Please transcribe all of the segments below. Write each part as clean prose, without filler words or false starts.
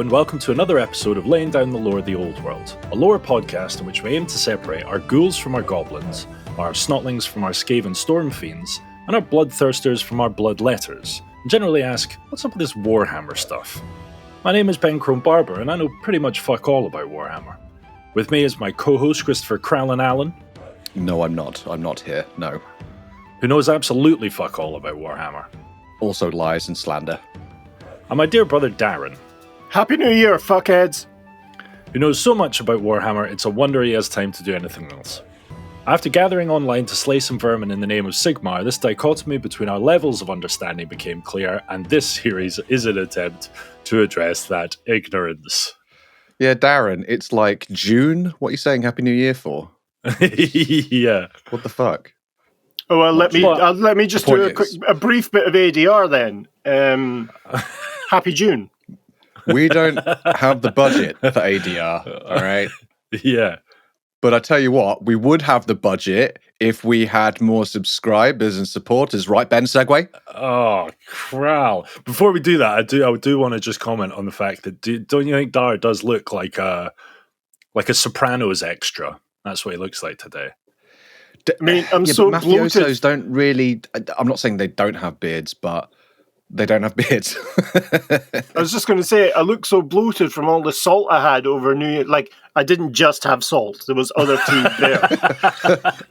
and welcome to another episode of Laying Down the Lore of the Old World, a lore podcast in which we aim to separate our ghouls from our goblins, our snotlings from our Skaven storm fiends, and our bloodthirsters from our bloodletters, and generally ask, what's up with this Warhammer stuff? My name is Ben Crone Barber, and I know pretty much fuck all about Warhammer. With me is my co-host Christopher Crowlin Allen. No, I'm not. I'm not here, no. Who knows absolutely fuck all about Warhammer. Also lies and slander. And my dear brother Darren. Happy New Year, fuckheads! Who knows so much about Warhammer, it's a wonder he has time to do anything else. After gathering online to slay some vermin in the name of Sigmar, this dichotomy between our levels of understanding became clear, and this series is an attempt to address that ignorance. Yeah, Darren, it's like June. What are you saying Happy New Year for? Yeah. What the fuck? Oh, well, let me just do a brief bit of ADR then. Happy June. We don't have the budget for ADR, all right? Yeah. But I tell you what, we would have the budget if we had more subscribers and supporters, right, Ben? Segue? Oh, crow. Before we do that, I do want to just comment on the fact that don't you think Dar does look like a Sopranos extra? That's what he looks like today. I mean, I'm yeah, so but bloated. mafiosos don't really. I'm not saying they don't have beards, but they don't have beards. I was just going to say, I look so bloated from all the salt I had over New Year. Like, I didn't just have salt; there was other food there.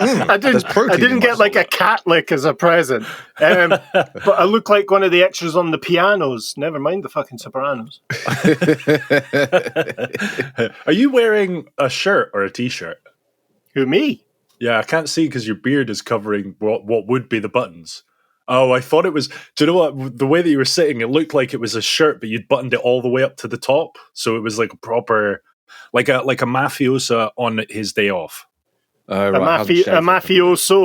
I didn't get like a cat lick as a present, but I look like one of the extras on the pianos. Never mind the fucking Sopranos. Are you wearing a shirt or a t-shirt? Who, me? Yeah, I can't see because your beard is covering what would be the buttons. Oh, I thought it was... Do you know what? The way that you were sitting, it looked like it was a shirt, but you'd buttoned it all the way up to the top. So it was like a proper... Like a mafiosa on his day off. A mafiosa,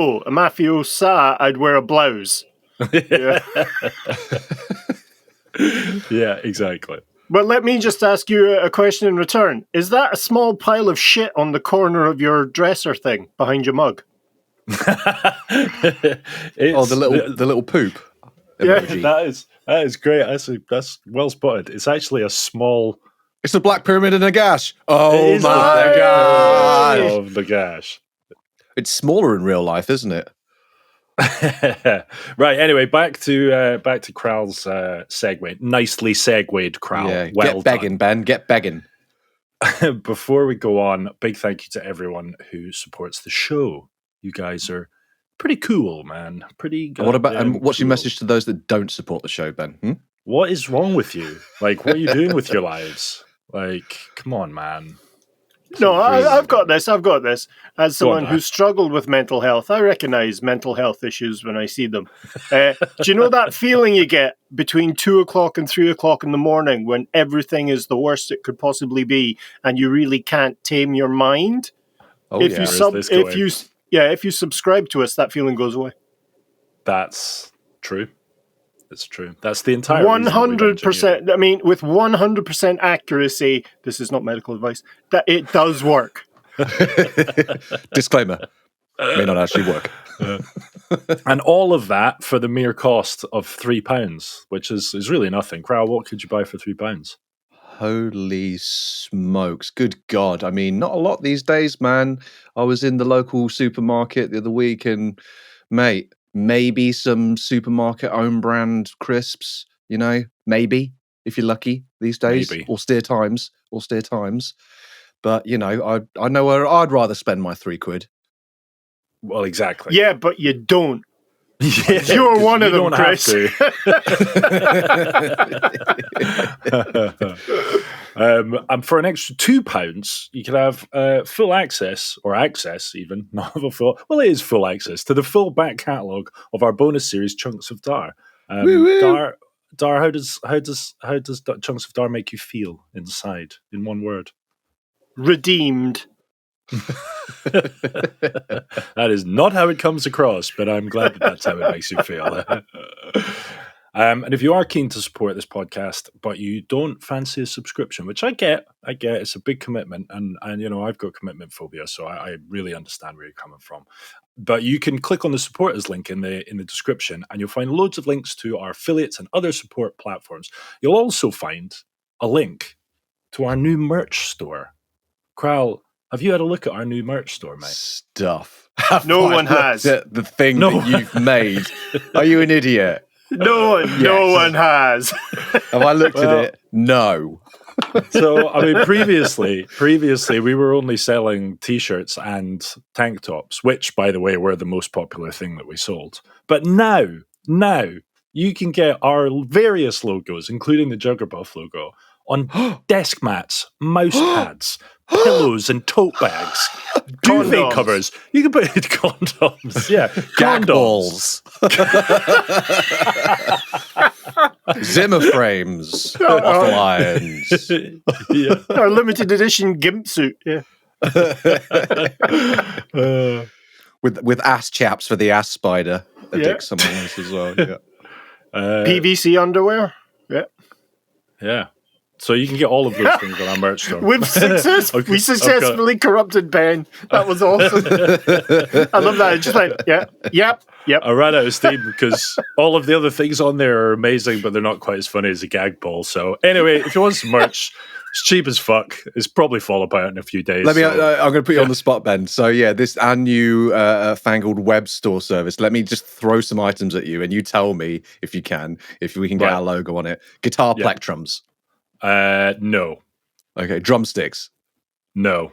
I'd wear a blouse. Yeah. Yeah, exactly. But let me just ask you a question in return. Is that a small pile of shit on the corner of your dresser thing behind your mug? The little poop emoji. Yeah, that is great. That's well spotted. It's actually a small... It's a black pyramid and a gash. Oh my god! Of the gash. It's smaller in real life, isn't it? Right. Anyway, back to Kral's segue. Nicely segued, Kral. Yeah, well get begging, Ben. Get begging. Before we go on, big thank you to everyone who supports the show. You guys are pretty cool, man. Pretty good. What's your message to those that don't support the show, Ben? What is wrong with you? Like, what are you doing with your lives? Like, come on, man. No, I've got this. As someone who struggled with mental health, I recognize mental health issues when I see them. Do you know that feeling you get between 2 o'clock and 3 o'clock in the morning when everything is the worst it could possibly be and you really can't tame your mind? If you subscribe to us, that feeling goes away. That's true. It's true. That's the entire 100%. I mean, with 100% accuracy, this is not medical advice, that it does work. Disclaimer. May not actually work. And all of that for the mere cost of £3, which is really nothing. Crow, what could you buy for £3? Holy smokes. Good God. I mean, not a lot these days, man. I was in the local supermarket the other week and, mate, maybe some supermarket own brand crisps, maybe if you're lucky these days, maybe. or steer times. But I know where I'd rather spend my £3. Well, exactly. Yeah, but you don't. Yeah, you're one of them, Chris. And for an extra £2, you can have full access, or access even, not a full. Well, it is full access to the full back catalogue of our bonus series, Chunks of Dar. Dar, how does Chunks of Dar make you feel inside? In one word, redeemed. That is not how it comes across, but I'm glad that's how it makes you feel. And if you are keen to support this podcast, but you don't fancy a subscription, which I get, it's a big commitment, and I've got commitment phobia, so I really understand where you're coming from. But you can click on the supporters link in the description, and you'll find loads of links to our affiliates and other support platforms. You'll also find a link to our new merch store. Krell, have you had a look at our new merch store, mate? Stuff. No one has. At the thing that you've made. Are you an idiot? No one has. Have I looked at it? No. So, I mean, previously, we were only selling T-shirts and tank tops, which, by the way, were the most popular thing that we sold. But now, you can get our various logos, including the Juggerbuff logo, on desk mats, mouse pads, pillows and tote bags, duvet covers. You can put condoms. Yeah, condoms. Zimmer frames off lions. Yeah. Our limited edition gimp suit. Yeah. With ass chaps for the ass spider. Dick something else as well. Yeah. PVC underwear. Yeah. Yeah. So you can get all of those things on our merch store. We successfully corrupted Ben. That was awesome. I love that. It's just like, yep. I ran out of steam because all of the other things on there are amazing, but they're not quite as funny as a gag ball. So anyway, if you want some merch, it's cheap as fuck. It's probably fall apart in a few days. I'm going to put you on the spot, Ben. So this our new fangled web store service. Let me just throw some items at you, and you tell me if we can get our logo on it. Guitar plectrums. No. Okay, drumsticks. No.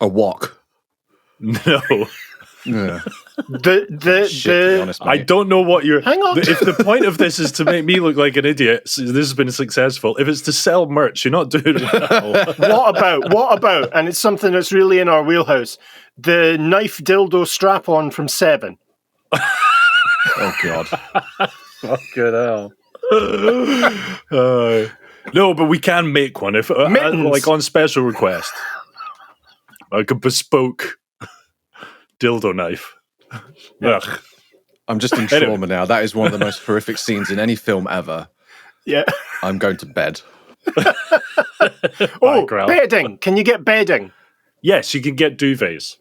A wok. No. Yeah. I don't know what you're. Hang on. If the point of this is to make me look like an idiot, this has been successful. If it's to sell merch, you're not doing it well. What about? And it's something that's really in our wheelhouse. The knife dildo strap-on from Seven. Oh God. Fucking hell. No, but we can make one if like on special request. Like a bespoke dildo knife. Ugh. I'm just in trauma now. That is one of the most horrific scenes in any film ever. Yeah. I'm going to bed. Bedding. Can you get bedding? Yes, you can get duvets.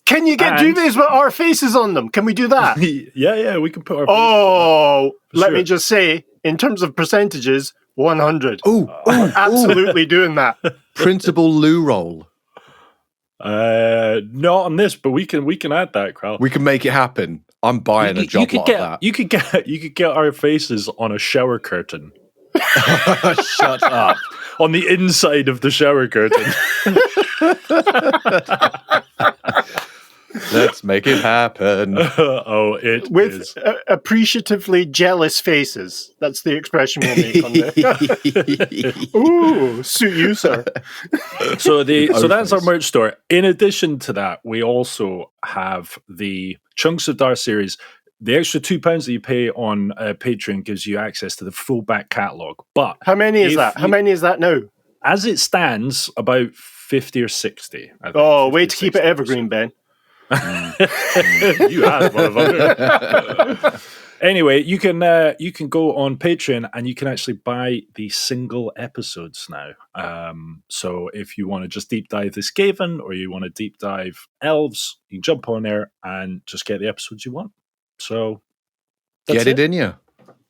Can you get duvets with our faces on them? Can we do that? Yeah, we can put our faces on them. Let me just say, in terms of percentages, 100. Absolutely doing that. Printable loo roll. Not on this, but we can add that, Krell. We can make it happen. I'm buying a job like that. You could get our faces on a shower curtain. Shut up. On the inside of the shower curtain. Let's make it happen. With appreciatively jealous faces. That's the expression we'll make on there. Ooh, suit you, sir. So that's our merch store. In addition to that, we also have the Chunks of Dar series. The extra £2 that you pay on Patreon gives you access to the full back catalogue. But how many is that? How many is that now? As it stands, about 50 or 60. Way to keep it evergreen, Ben. You had one of them. Anyway, you can go on Patreon and you can actually buy the single episodes now. So if you want to just deep dive the Skaven or you want to deep dive elves, you can jump on there and just get the episodes you want. So get it in you.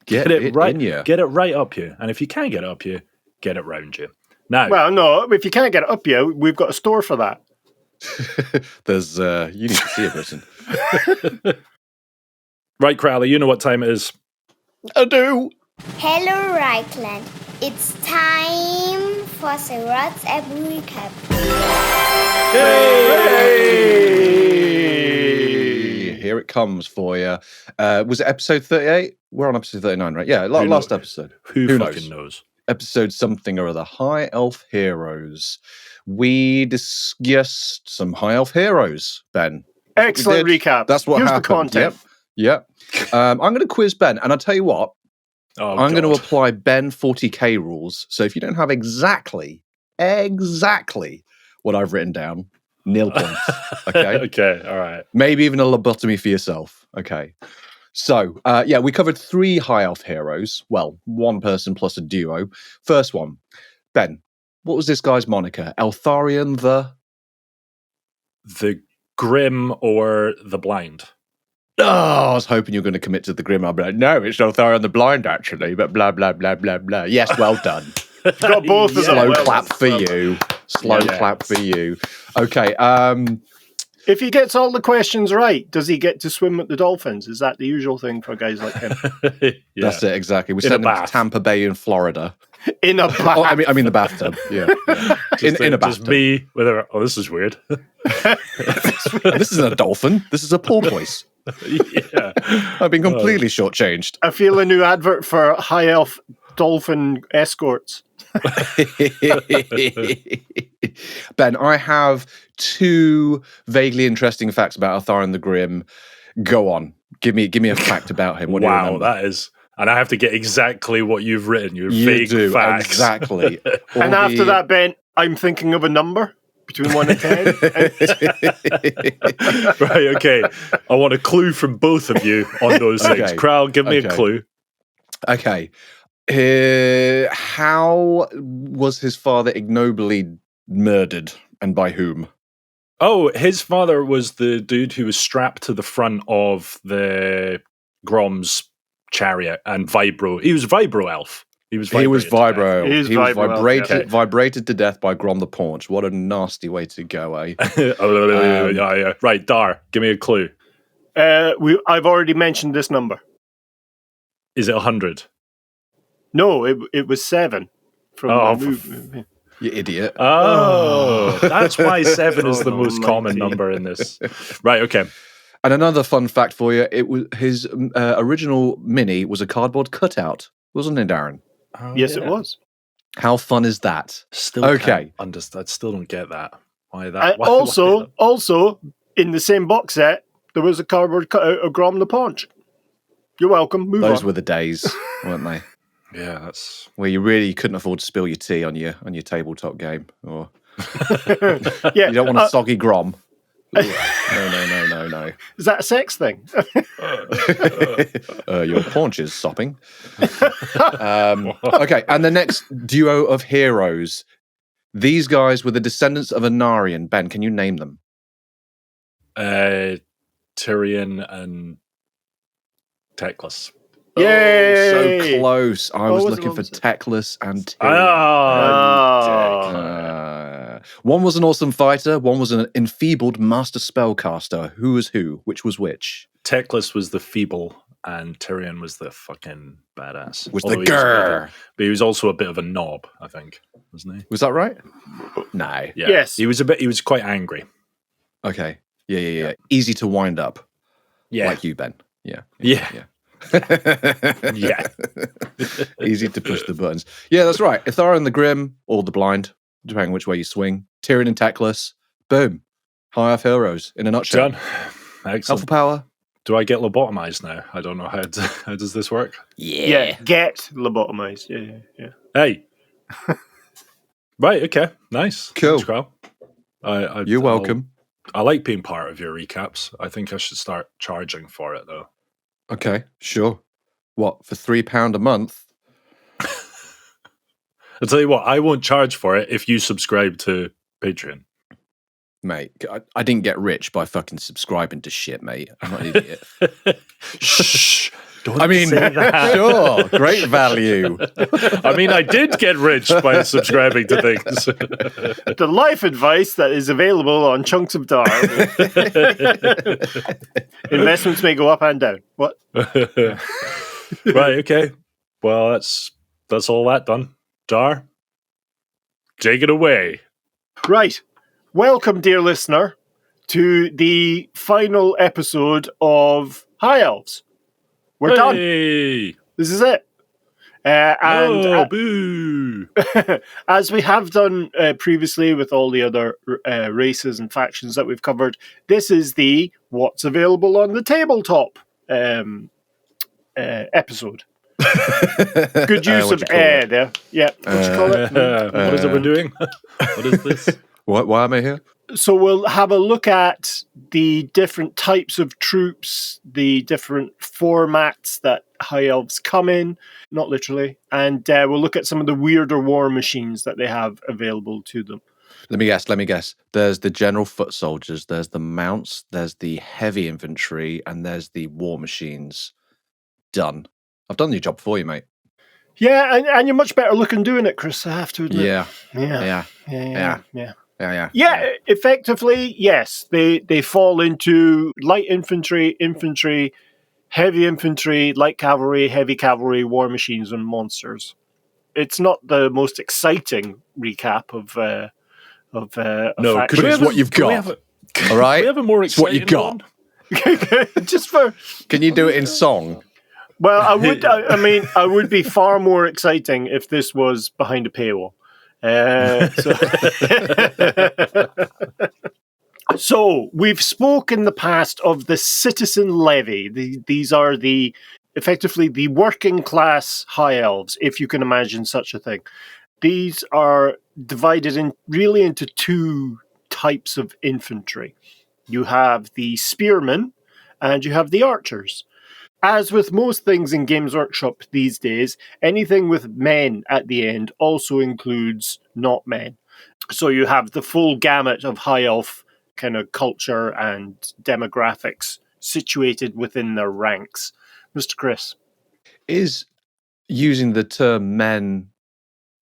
Get it right in you. Get it right up you. And if you can't get it up you, get it round you. Now, well, no, if you can't get it up you, we've got a store for that. There's you need to see it, listen. Right, Crowley, you know what time it is. I do. Hello, Reichland. It's time for the WhatsApp recap. Hey! Here it comes for you. Was it episode 38? We're on episode 39, right? Yeah, last episode. Who fucking knows? Episode something or other. High Elf Heroes. We discussed some High Elf heroes, Ben. Excellent recap. That's what Here's happened. The content. Yep. I'm going to quiz Ben, and I'll tell you what. I'm going to apply Ben 40k rules. So if you don't have exactly what I've written down, nil points. Okay. Okay. All right. Maybe even a lobotomy for yourself. Okay. So we covered 3 High Elf heroes. Well, one person plus a duo. First one, Ben. What was this guy's moniker? Eltharion the Grim or the Blind? Oh, I was hoping you were going to commit to the Grim. I'll be like, no, it's Eltharion the Blind, actually, but blah, blah, blah, blah, blah. Yes, well done. Got both of them. Slow Well clap done. for you. Slow clap for you. Okay. If he gets all the questions right, does he get to swim with the dolphins? Is that the usual thing for guys like him? That's it, exactly. We In a sent him to bath. Tampa Bay in Florida. In a bath. Oh, I mean the bathtub. Yeah. In a bathtub. Just me with a... Oh, this is weird. This isn't a dolphin. This is a porpoise. Yeah. I've been completely shortchanged. I feel a new advert for high elf dolphin escorts. Ben, I have 2 vaguely interesting facts about Ulthuan the Grim. Go on. Give me a fact about him. What do you Wow, remember? that is... And I have to get exactly what you've written. Your You vague do, facts. exactly. And after that, Ben, I'm thinking of a number between 1 and 10. Right, okay. I want a clue from both of you on those things. Okay. Kral, give me a clue. Okay. How was his father ignobly murdered, and by whom? Oh, his father was the dude who was strapped to the front of the Grom's chariot and vibro. He was vibro elf. He was vibro. He was He was vibro elf, vibrated to death by Grom the Paunch. What a nasty way to go, eh? Yeah. Right, Dar, give me a clue. I've already mentioned this number. Is it 100? No, it was 7 from the movie. You idiot. Oh, that's why 7 is the most common 19. number in this. Right, okay. And another fun fact for you: it was his original mini was a cardboard cutout, wasn't it, Darren? Oh, Yes, yeah. it was. How fun is that? Still Okay. I still don't get that. Why that? Why Also, in the same box set, there was a cardboard cutout of Grom the Paunch. You're welcome. Move Those on. were the days, weren't they? Yeah, that's... Where you really couldn't afford to spill your tea on your tabletop game, or Yeah, you don't want a soggy Grom. No. Is that a sex thing? Your paunch is sopping. Okay, and the next duo of heroes. These guys were the descendants of Anarian. Ben, can you name them? Tyrion and Teclis. Yay! Oh, so close. I was was looking the for one? Teclis and Tyrion. One was an awesome fighter. One was an enfeebled master spellcaster. Who was who? Which was which? Teclis was the feeble, and Tyrion was the fucking badass. Was Although the he was a bit of grr? but he was also a bit of a knob, I think, wasn't he? Was that right? No. Yeah. Yes. He was quite angry. Okay. Yeah. Easy to wind up. Yeah. Like you, Ben. Yeah. Yeah. Yeah. Easy to push the buttons. Yeah, that's right. Ithara and the Grim, or the Blind, depending on which way you swing. Tyrion and Teclis. Boom. High Elf heroes in a nutshell. Done. Excellent. Alpha power. Do I get lobotomized now? I don't know how does this work? Yeah, get lobotomized. Yeah. Hey. Right, okay. Nice. Cool. Thanks, Kral. You're welcome. I like being part of your recaps. I think I should start charging for it, though. Okay, sure. What, for £3 a month? I'll tell you what, I won't charge for it if you subscribe to Patreon. Mate, I didn't get rich by fucking subscribing to shit, mate. I'm not an idiot. Shh. Don't say that. Sure, great value. I mean, I did get rich by subscribing to things. The life advice that is available on Chunks of Dar. Investments may go up and down. What? Right, okay. Well, that's all that done. Dar, take it away. Right. Welcome, dear listener, to the final episode of High Elves. We're done. Hey. This is it. Boo. As we have done previously with all the other races and factions that we've covered, this is the What's Available on the Tabletop episode. Good use of air there. Yeah. What you call it? What is it we're doing? What is this? Why am I here? So we'll have a look at the different types of troops, the different formats that High Elves come in, not literally, and we'll look at some of the weirder war machines that they have available to them. Let me guess. There's the general foot soldiers, there's the mounts, there's the heavy infantry, and there's the war machines. Done. I've done your job for you, mate. Yeah, and you're much better looking doing it, Chris, I have to admit. Yeah. Yeah. Effectively, yes. They fall into light infantry, heavy infantry, light cavalry, heavy cavalry, war machines, and monsters. It's not the most exciting recap of no, because it's what you've got. All right, we have a more exciting what you got. Just for. Can you do it in song? Well, I would. I mean, I would be far more exciting if this was behind a paywall. So we've spoke in the past of the Citizen Levy. These are effectively the working class high elves, if you can imagine such a thing. These are divided into two types of infantry. You have the spearmen and you have the archers. As with most things in Games Workshop these days, anything with men at the end also includes not men. So you have the full gamut of high elf kind of culture and demographics situated within their ranks. Mr. Chris. Is using the term men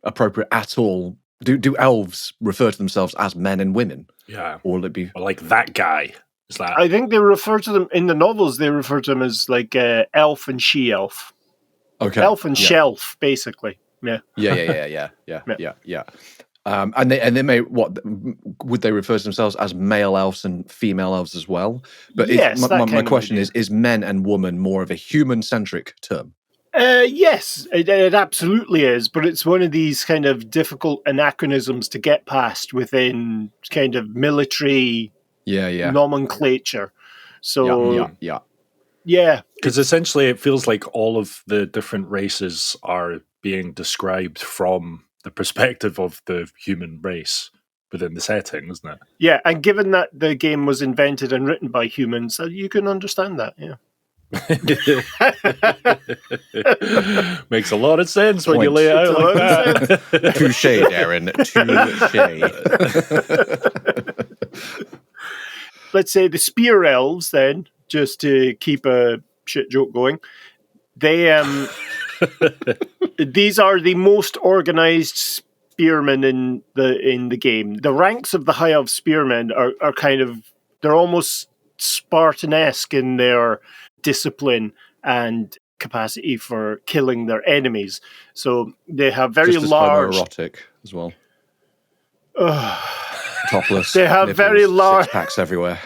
appropriate at all? Do elves refer to themselves as men and women? Yeah. Or will it be like that guy? Is that? I think they refer to them in the novels. They refer to them as like elf and she-elf. Okay. Elf and shelf, basically. Yeah. Yeah. And they may would they refer to themselves as male elves and female elves as well? But yes, my question is men and woman more of a human-centric term? Yes, it absolutely is, but it's one of these kind of difficult anachronisms to get past within kind of military nomenclature. So yeah. Because essentially it feels like all of the different races are being described from the perspective of the human race within the setting, isn't it? Yeah, and given that the game was invented and written by humans, you can understand that, yeah. Makes a lot of sense when you lay it out like that. Touché, Darren. Touché. Let's say the spear elves, then, just to keep a shit joke going. They these are the most organized spearmen in the game. The ranks of the high elf spearmen are kind of, they're almost Spartanesque in their discipline and capacity for killing their enemies. So they have very just as large, homoerotic as well. Topless. They have nipples, very large six-packs everywhere.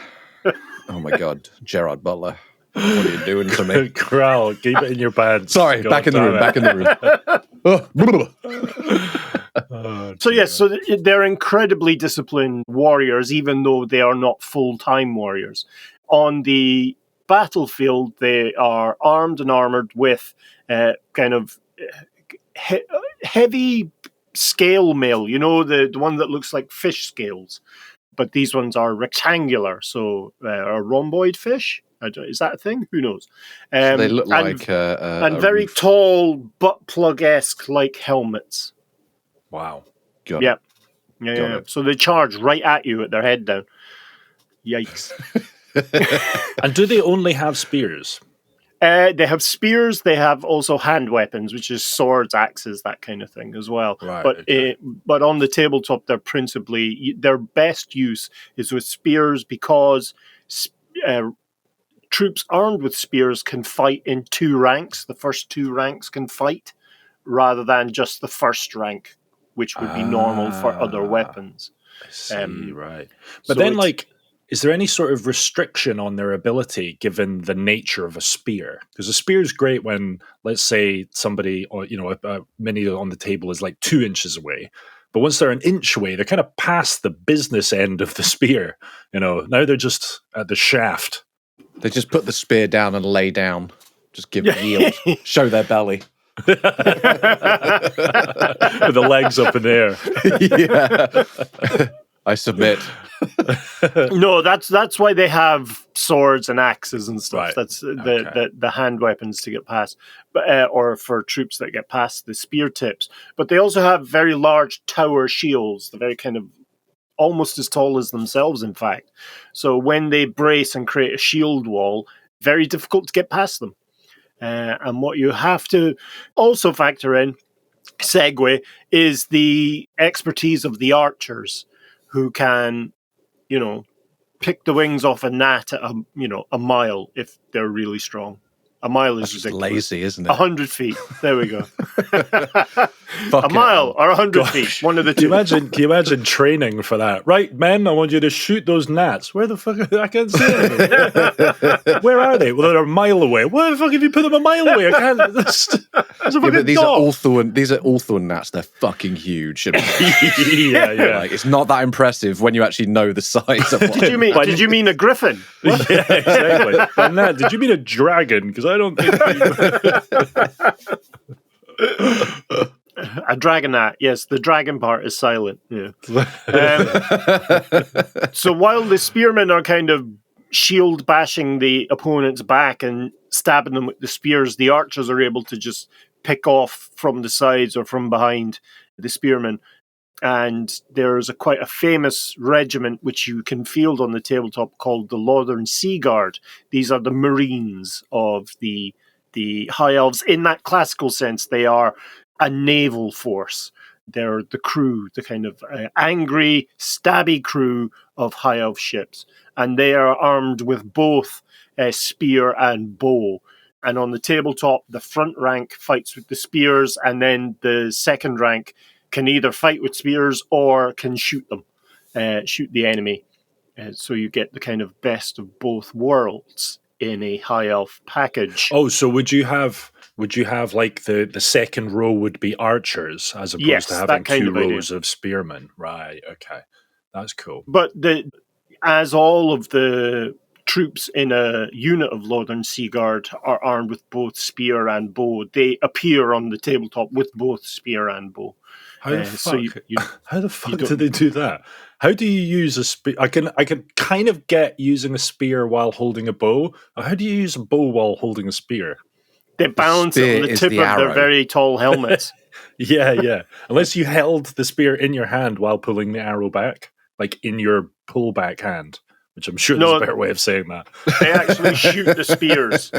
Oh my God, Gerard Butler. What are you doing to me? Crowl, keep it in your pants. Sorry, back in the room. So they're incredibly disciplined warriors, even though they are not full-time warriors. On the battlefield, they are armed and armored with kind of heavy scale mail, the one that looks like fish scales. But these ones are rectangular, so a rhomboid fish. Is that a thing? Who knows? So they look like very roof. tall, butt plug-esque like helmets. Wow. Got Yeah. it. So they charge right at you with their head down. Yikes. And do they only have spears? They have spears. They have also hand weapons, which is swords, axes, that kind of thing as well. Right, But on the tabletop, they're principally, their best use is with spears, because troops armed with spears can fight in two ranks. The first two ranks can fight, rather than just the first rank, which would be normal for other weapons. I see, right. But then, is there any sort of restriction on their ability given the nature of a spear? Because a spear is great when, let's say, somebody, or a mini on the table is like 2 inches away. But once they're an inch away, they're kind of past the business end of the spear. Now they're just at the shaft. They just put the spear down and lay down. Just give yield. Show their belly. With the legs up in the air. Yeah. I submit. No, that's why they have swords and axes and stuff. Right. That's the hand weapons to get past, or for troops that get past the spear tips. But they also have very large tower shields, the very kind of almost as tall as themselves, in fact. So when they brace and create a shield wall, very difficult to get past them. And what you have to also factor in, segue, is the expertise of the archers who can, pick the wings off a gnat at a mile if they're really strong. A mile is That's ridiculous. just lazy, isn't it? 100 feet. There we go. A mile or 100 feet. One of the two. Can you imagine training for that? Right, men, I want you to shoot those gnats. Where the fuck? I can't see anything. Where are they? Well, they're a mile away. Where the fuck have you put them a mile away? I can't. There's a fucking these dog. are Ulthuan. These are Ulthuan gnats. They're fucking huge. yeah. Like, it's not that impressive when you actually know the size of one. Did you mean a griffin? Yeah, exactly. By gnat, did you mean a dragon? Because I don't think. A dragon gnat, yes. The dragon part is silent. Yeah. So while the spearmen are kind of shield bashing the opponent's back and stabbing them with the spears, the archers are able to just pick off from the sides or from behind the spearmen. And there's quite a famous regiment which you can field on the tabletop called the Lothern Seaguard. These are the Marines of the High Elves. In that classical sense, they are a naval force. They're the crew, the kind of angry, stabby crew of High Elf ships. And they are armed with both spear and bow. And on the tabletop, the front rank fights with the spears, and then the second rank can either fight with spears or can shoot them, shoot the enemy. So you get the kind of best of both worlds in a High Elf package. Oh, so would you have like the second row would be archers as opposed to having two rows of spearmen? Right, okay. That's cool. But as all of the troops in a unit of Lothern Seaguard are armed with both spear and bow, they appear on the tabletop with both spear and bow. How the fuck do they do that? How do you use a spear? I can kind of get using a spear while holding a bow. How do you use a bow while holding a spear? They balance it on the tip of their very tall helmets. Yeah. Unless you held the spear in your hand while pulling the arrow back, like in your pullback hand, which I'm sure there's a better way of saying that. They actually shoot the spears.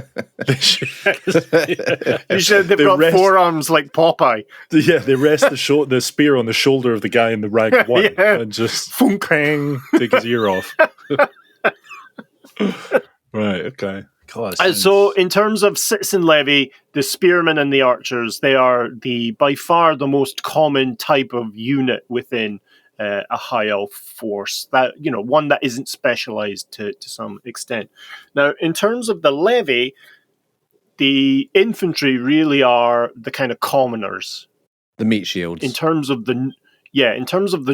You said they've got forearms like Popeye. Yeah, they rest the spear on the shoulder of the guy in the rank 1 and just pang, take his ear off. Right, okay. And so in terms of Citizen Levy, the spearmen and the archers, they are by far the most common type of unit within a High Elf force, that one that isn't specialized to some extent. Now, in terms of the levy, the infantry really are the kind of commoners, the meat shields. In terms of the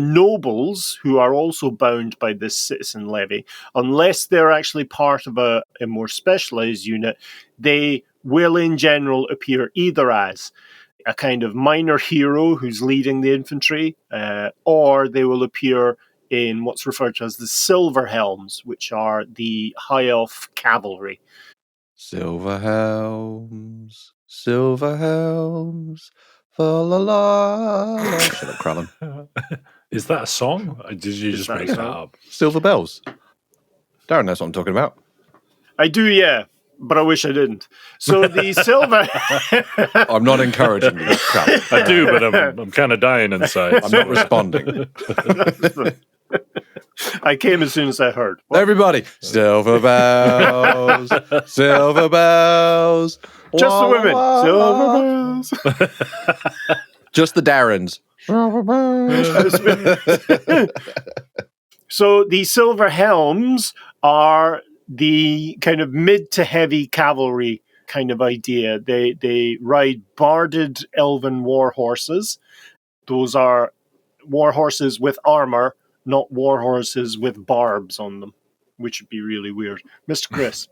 nobles, who are also bound by this Citizen Levy, unless they're actually part of a more specialized unit, they will in general appear either as a kind of minor hero who's leading the infantry, or they will appear in what's referred to as the Silver Helms, which are the High Elf cavalry. Silver helms, fa la la. Shut up, Crallon. Is that a song? Or did you just make that up? Silver bells. Darren knows what I'm talking about. I do, yeah. But I wish I didn't. So the silver... I'm not encouraging you, crap. I do, but I'm kind of dying inside. I'm not responding. I came as soon as I heard. What? Everybody, silver bells, silver bells. Just the women, silver bells. Just the Darrens. So the Silver Helms are the kind of mid to heavy cavalry kind of idea. They ride barded elven war horses. Those are war horses with armor, not war horses with barbs on them, which would be really weird. Mr. Chris.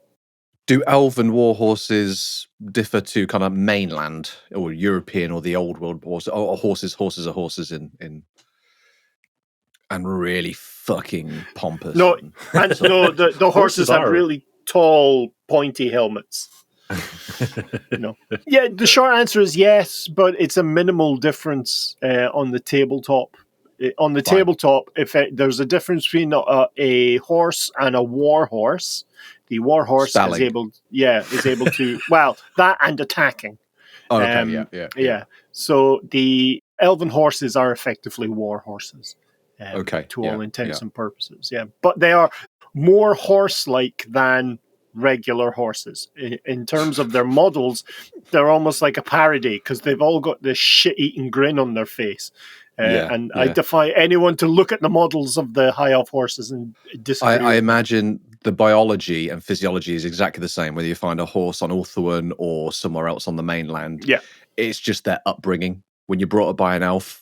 Do elven war horses differ to kind of mainland or European or the old world horses? Or horses are horses in and really fucking pompous. No, the horses have really tall, pointy helmets. No. Yeah, the short answer is yes, but it's a minimal difference on the tabletop. On the tabletop, if there's a difference between a horse and a war horse, The war horse Stalling. is able to that and attacking. Oh, okay, yeah. So the elven horses are effectively war horses. To all intents and purposes. Yeah, but they are more horse-like than regular horses in terms of their models. They're almost like a parody because they've all got this shit-eating grin on their face. I defy anyone to look at the models of the high elf horses and disagree. I imagine the biology and physiology is exactly the same whether you find a horse on Ulthuan or somewhere else on the mainland. Yeah, it's just their upbringing. When you're brought up by an elf,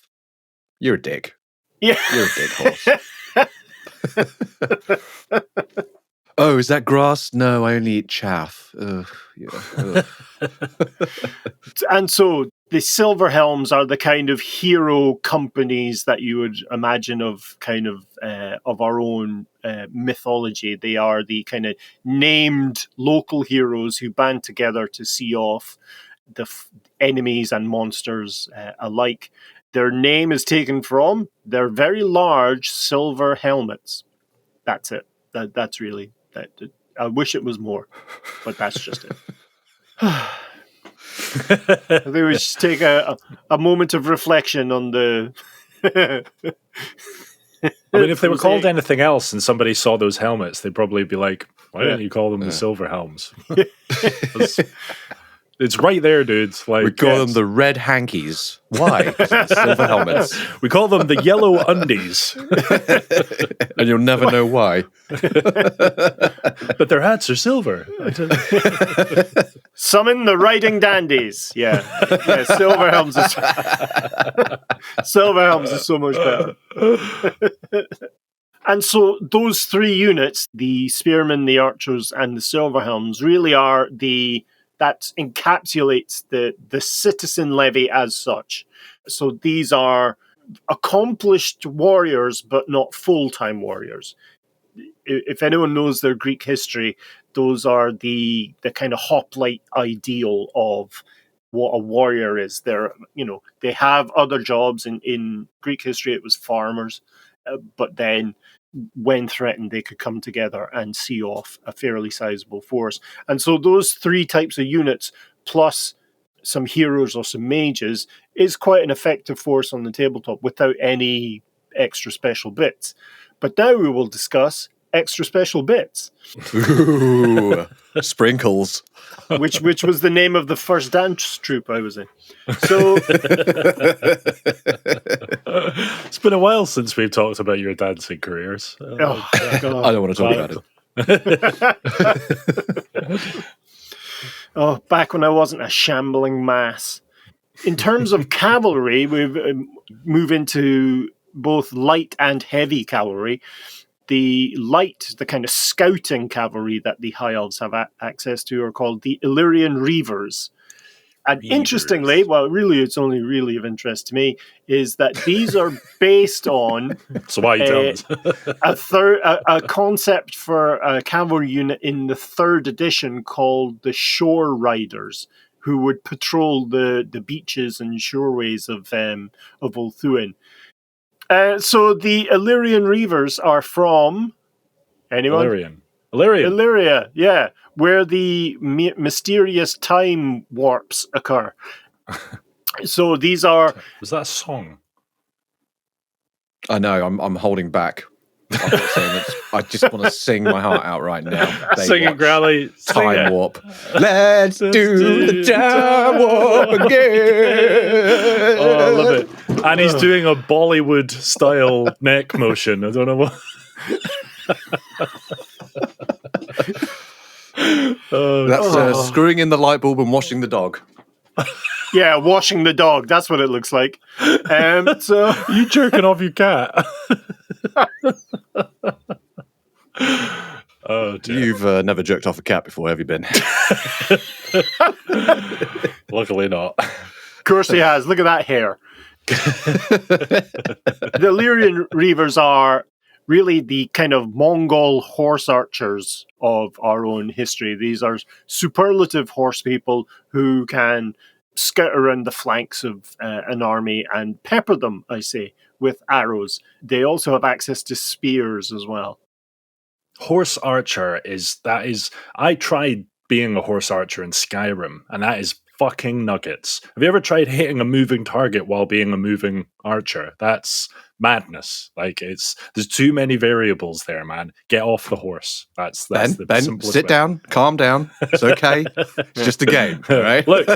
you're a dick. Yeah, you're a dick horse. Oh, is that grass? No, I only eat chaff. Ugh. And so the Silver Helms are the kind of hero companies that you would imagine of our own mythology. They are the kind of named local heroes who band together to see off the enemies and monsters alike. Their name is taken from their very large silver helmets. That's it. That's really that. I wish it was more, but that's just it. I think we should take a moment of reflection on the. I mean, if they were called anything else and somebody saw those helmets, they'd probably be like, "Why didn't you call them the Silver Helms?" It's right there, dudes. Like, we call them the red hankies. Why? 'Cause of the silver helmets. We call them the yellow undies. And you'll never know why. But their hats are silver. Summon the riding dandies. Yeah, Silver Helms is Silver Helms is so much better. And so those three units, the spearmen, the archers, and the Silver Helms, really are that encapsulates the Citizen Levy as such. So these are accomplished warriors, but not full-time warriors. If anyone knows their Greek history, those are the kind of hoplite ideal of what a warrior is. They have other jobs. In Greek history, it was farmers, but then when threatened, they could come together and see off a fairly sizable force. And so those three types of units, plus some heroes or some mages, is quite an effective force on the tabletop without any extra special bits. But now we will discuss extra special bits. Ooh, sprinkles. Which was the name of the first dance troupe I was in. So it's been a while since we've talked about your dancing careers. God. I don't want to talk about it. Back when I wasn't a shambling mass. In terms of cavalry, we've moved into both light and heavy cavalry. The light, the kind of scouting cavalry that the High Elves have access to, are called the Illyrian Reavers. And interestingly, really it's only really of interest to me, is that these are based on so why you tell us? a concept for a cavalry unit in the 3rd edition called the Shore Riders, who would patrol the beaches and shoreways of Ulthuan. So the Illyrian Reavers are from anyone? Illyria, yeah, where the mysterious time warps occur. So these are. Was that a song? I know. I'm holding back. I'm not saying it. I just want to sing my heart out right now. Sing it, Growly. Time warp. Let's do the time warp again. Oh, I love it. And he's doing a Bollywood style neck motion. I don't know what. That's screwing in the light bulb and washing the dog. Yeah, washing the dog. That's what it looks like. So you jerking off your cat? Oh, dear. You've never jerked off a cat before, have you, Ben? Luckily not. Of course he has. Look at that hair. The Illyrian Reavers are really the kind of Mongol horse archers of our own history. These are superlative horse people who can scout around the flanks of an army and pepper them, I say, with arrows. They also have access to spears as well. Horse archer is I tried being a horse archer in Skyrim, and that is fucking nuggets. Have you ever tried hitting a moving target while being a moving archer? That's madness. Like, there's too many variables there, man. Get off the horse. That's Ben, the simplest sit way. down, calm down. It's okay. It's just a game, all right? Look,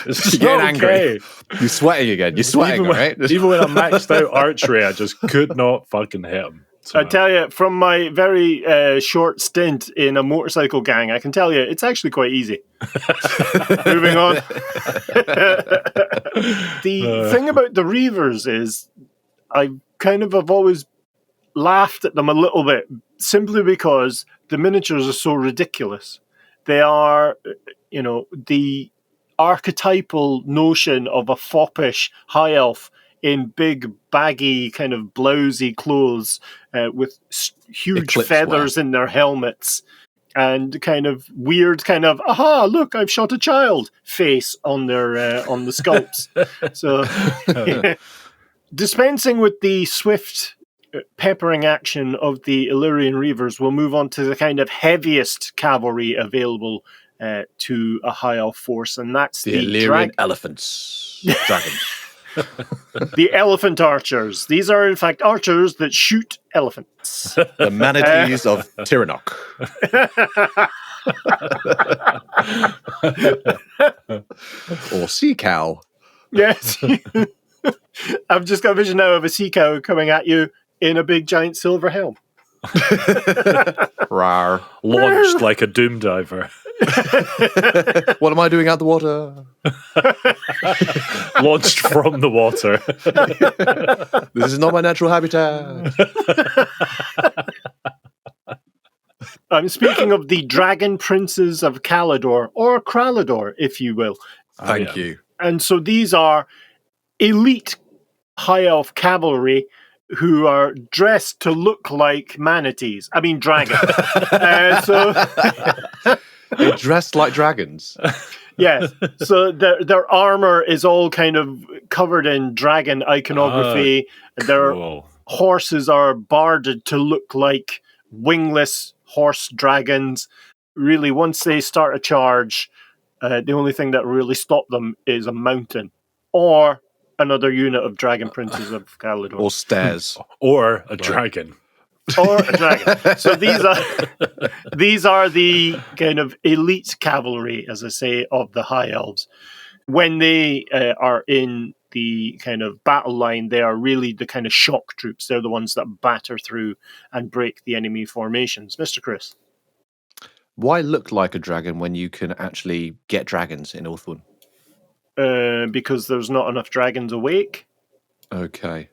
it's just You're not getting angry. okay. You're sweating again. You're sweating, all right? Even when I maxed out archery, I just could not fucking hit him. So, I tell you, from my very short stint in a motorcycle gang, I can tell you it's actually quite easy. Moving on. The thing about the Reavers is I kind of have always laughed at them a little bit, simply because the miniatures are so ridiculous. They are, the archetypal notion of a foppish high elf in big, baggy, kind of blousy clothes with huge Eclipse feathers in their helmets and kind of weird kind of, aha, look, I've shot a child face on their on the sculpts. So dispensing with the swift peppering action of the Illyrian Reavers, we'll move on to the kind of heaviest cavalry available to a high elf force, and that's the Illyrian elephants. Dragons. The elephant archers. These are, in fact, archers that shoot elephants. The manatees of Tiranoc. Or sea cow. Yes. I've just got a vision now of a sea cow coming at you in a big, giant silver helm. Rawr. launched like a doom diver. What am I doing out the water? Launched from the water. This is not my natural habitat. I'm speaking of the Dragon Princes of Caledor, or Kralador, if you will. Thank you. And so these are elite high elf cavalry who are dressed to look like manatees. I mean, dragons. They're dressed like dragons. Yes. So their armor is all kind of covered in dragon iconography. Their horses are barded to look like wingless horse dragons. Really, once they start a charge, the only thing that really stop them is a mountain or another unit of Dragon Princes of Caledor. Or stairs. Or a dragon. Or a dragon. So these are the kind of elite cavalry, as I say, of the High Elves. When they are in the kind of battle line, they are really the kind of shock troops. They're the ones that batter through and break the enemy formations. Mr. Chris? Why look like a dragon when you can actually get dragons in Ulthuan? Because there's not enough dragons awake. Okay.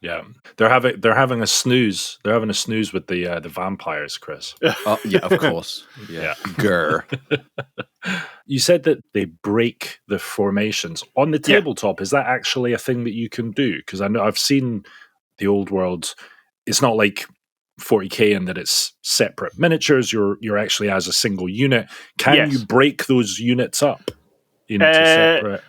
Yeah, they're having a snooze. They're having a snooze with the vampires, Chris. Yeah, of course. Yeah. Grr. You said that they break the formations on the tabletop. Is that actually a thing that you can do? Because I know I've seen the Old World. It's not like 40k in that it's separate miniatures. You're actually as a single unit. Can you break those units up into separate?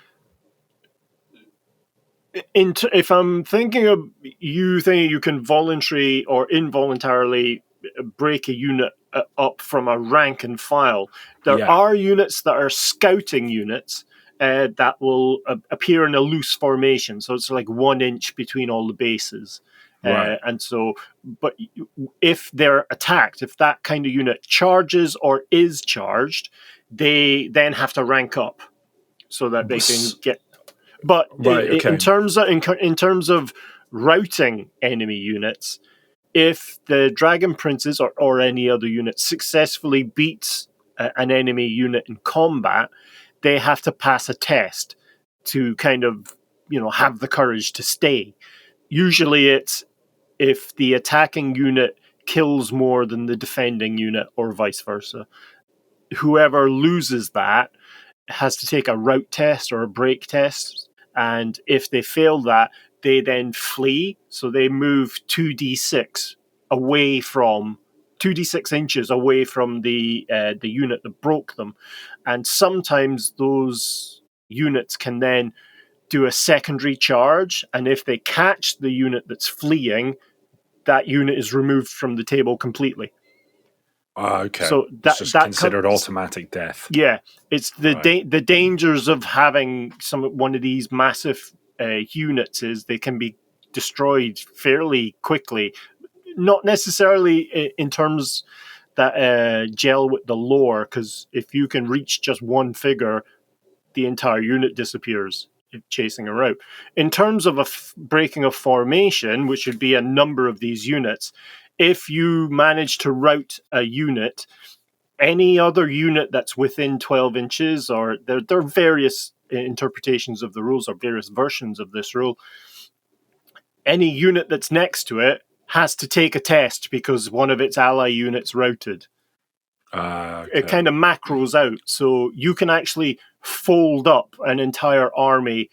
If I'm thinking of you thinking you can voluntarily or involuntarily break a unit up from a rank and file, there are units that are scouting units that will appear in a loose formation. So it's like 1 inch between all the bases. Right. And so, but if they're attacked, if that kind of unit charges or is charged, they then have to rank up so that they can get. But in terms of routing enemy units, if the Dragon Princes or any other unit successfully beats an enemy unit in combat, they have to pass a test to kind of have the courage to stay. Usually, it's if the attacking unit kills more than the defending unit, or vice versa. Whoever loses that has to take a route test or a break test. And if they fail that, they then flee. So they move 2d6 away from 2d6 inches away from the unit that broke them. And sometimes those units can then do a secondary charge. And if they catch the unit that's fleeing, that unit is removed from the table completely. Okay. So it's just considered automatic death. Yeah, it's the dangers of having one of these massive units is they can be destroyed fairly quickly. Not necessarily in terms that gel with the lore, because if you can reach just one figure, the entire unit disappears chasing a route. In terms of a breaking of formation, which would be a number of these units, if you manage to rout a unit, any other unit that's within 12 inches, or there are various interpretations of the rules or various versions of this rule, any unit that's next to it has to take a test because one of its ally units routed. Okay. It kind of macros out, so you can actually fold up an entire army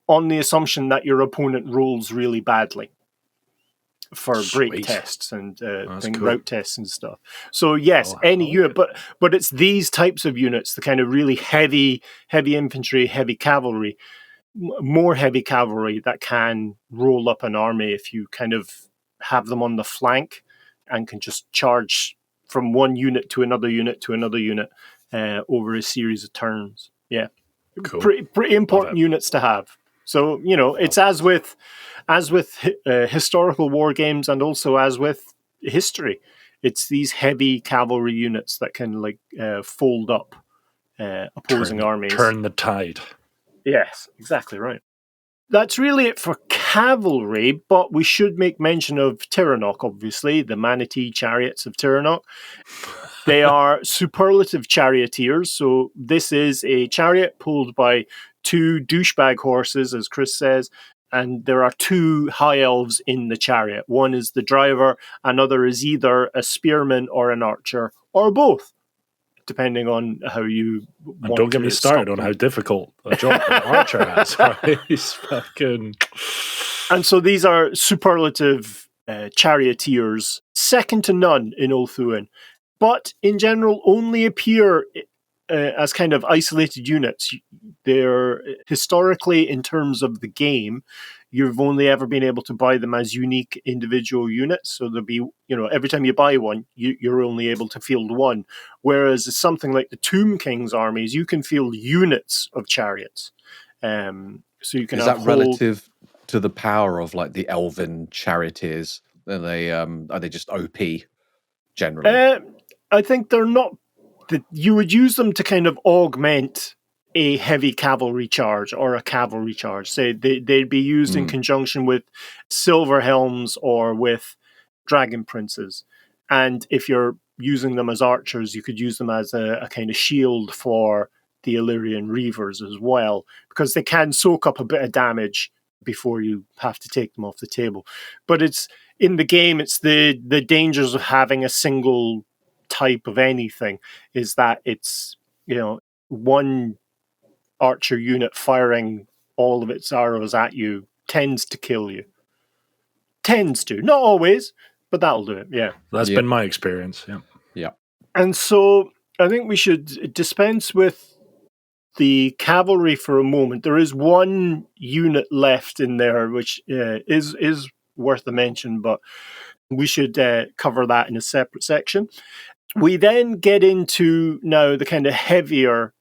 on the assumption that your opponent rolls really badly for break tests and route tests and stuff. So yes, any unit, but it's these types of units, the kind of really heavy infantry, heavy cavalry, more heavy cavalry that can roll up an army if you kind of have them on the flank and can just charge from one unit to another unit to another unit over a series of turns. Yeah, cool. Pretty important units to have. So it's as with historical war games and also as with history. It's these heavy cavalry units that can fold up opposing armies. Turn the tide. Yes, exactly right. That's really it for cavalry, but we should make mention of Tiranoc, obviously, the manatee chariots of Tiranoc. They are superlative charioteers, so this is a chariot pulled by two douchebag horses, as Chris says, and there are two high elves in the chariot. One is the driver, another is either a spearman or an archer, or both, depending on how you want. And don't get me started on how difficult a job an archer has. Right? He's fucking... And so these are superlative charioteers, second to none in Ulthuan, but in general only appear as kind of isolated units. They're historically, in terms of the game, you've only ever been able to buy them as unique individual units. So there'll be, every time you buy one, you're only able to field one. Whereas something like the Tomb King's armies, you can field units of chariots. So you can. Is that relative to the power of the elven charioteers? Are they just OP generally? I think they're not. You would use them to kind of augment a heavy cavalry charge or a cavalry charge. Say they'd be used in conjunction with silver helms or with dragon princes. And if you're using them as archers, you could use them as a kind of shield for the Illyrian Reavers as well, because they can soak up a bit of damage before you have to take them off the table. But it's in the game, it's the dangers of having a single type of anything is that it's one archer unit firing all of its arrows at you tends to kill you. Tends to, not always, but that'll do it. Yeah, that's been my experience. Yeah. And so I think we should dispense with the cavalry for a moment. There is one unit left in there which is worth a mention, but we should cover that in a separate section. We then get into now the kind of heavier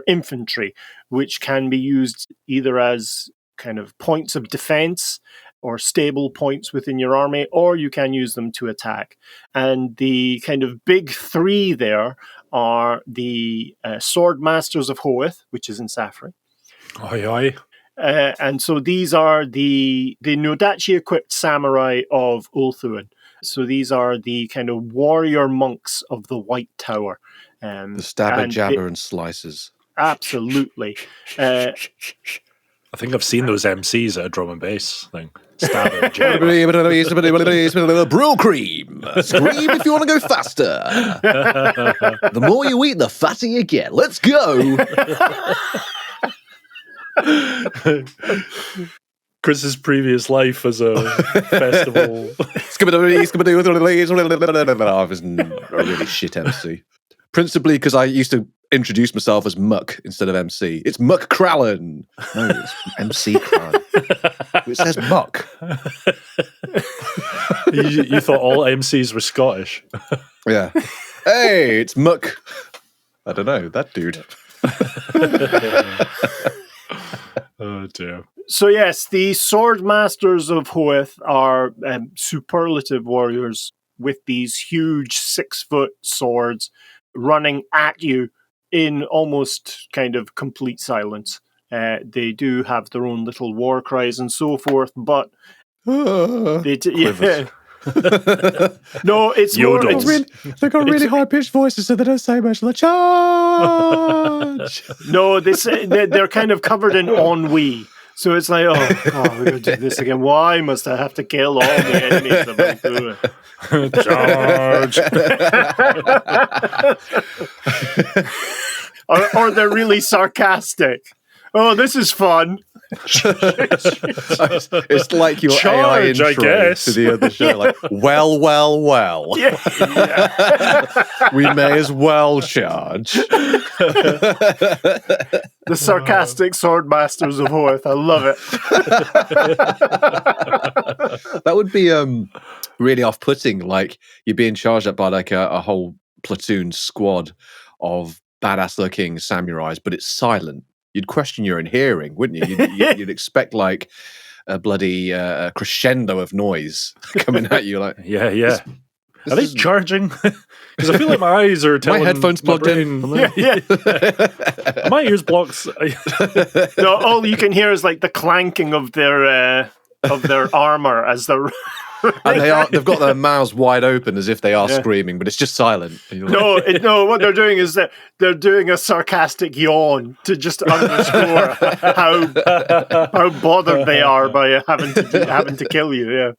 infantry, which can be used either as kind of points of defense or stable points within your army, or you can use them to attack. And the kind of big three there are the Sword Masters of Hoeth, which is in Safri. Aye. And so these are the Nodachi-equipped samurai of Ulthuan. So these are the kind of warrior monks of the White Tower. The stabber, jabber, and slices. Absolutely. I think I've seen those MCs at a drum and bass thing. Stabber, jabber. Brill cream. Scream if you want to go faster. The more you eat, the fatter you get. Let's go. Chris's previous life as a festival. I was a really shit MC. Principally because I used to introduce myself as Muck instead of MC. It's Muck Krallen. No, it's MC Krallen. It says Muck. You thought all MCs were Scottish. Yeah. Hey, it's Muck. I don't know, that dude. Oh dear. So yes, the sword masters of Hoeth are superlative warriors with these huge 6-foot swords running at you in almost kind of complete silence. They do have their own little war cries and so forth, but they no, it's more. They've got really high pitched voices, so they don't say much. Like charge. No, they're kind of covered in ennui. So it's like, oh, we're going to do this again. Why must I have to kill all the enemies of Ulthuan? Charge! or they're really sarcastic. Oh, this is fun. It's like your Charge, AI I intro guess. to the other show. Like, well. Yeah. We may as well charge. The sarcastic sword masters of Hoeth. I love it. That would be really off-putting. Like you're being charged up by like a whole platoon squad of badass-looking samurais, but it's silent. You'd question your own hearing, wouldn't you? You'd expect like a bloody crescendo of noise coming at you. Like, Yeah. Are they charging? Because I feel like my eyes are telling my headphones plugged in. Yeah. My ears blocked. No, all you can hear is like the clanking of their armor as they're. And they've got their mouths wide open as if they are screaming, but it's just silent. And you're like, No. What they're doing is that they're doing a sarcastic yawn to just underscore how bothered they are by having to kill you. Yeah.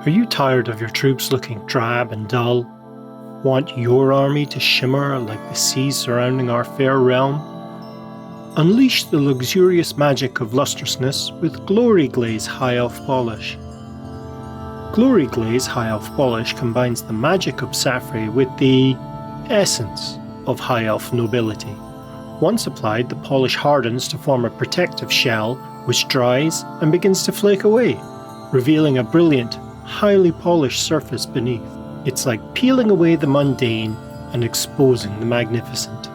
Are you tired of your troops looking drab and dull? Want your army to shimmer like the seas surrounding our fair realm? Unleash the luxurious magic of lustrousness with Glory Glaze High Elf Polish. Glory Glaze High Elf Polish combines the magic of Saffrey with the essence of High Elf nobility. Once applied, the polish hardens to form a protective shell which dries and begins to flake away, revealing a brilliant, highly polished surface beneath. It's like peeling away the mundane and exposing the magnificent.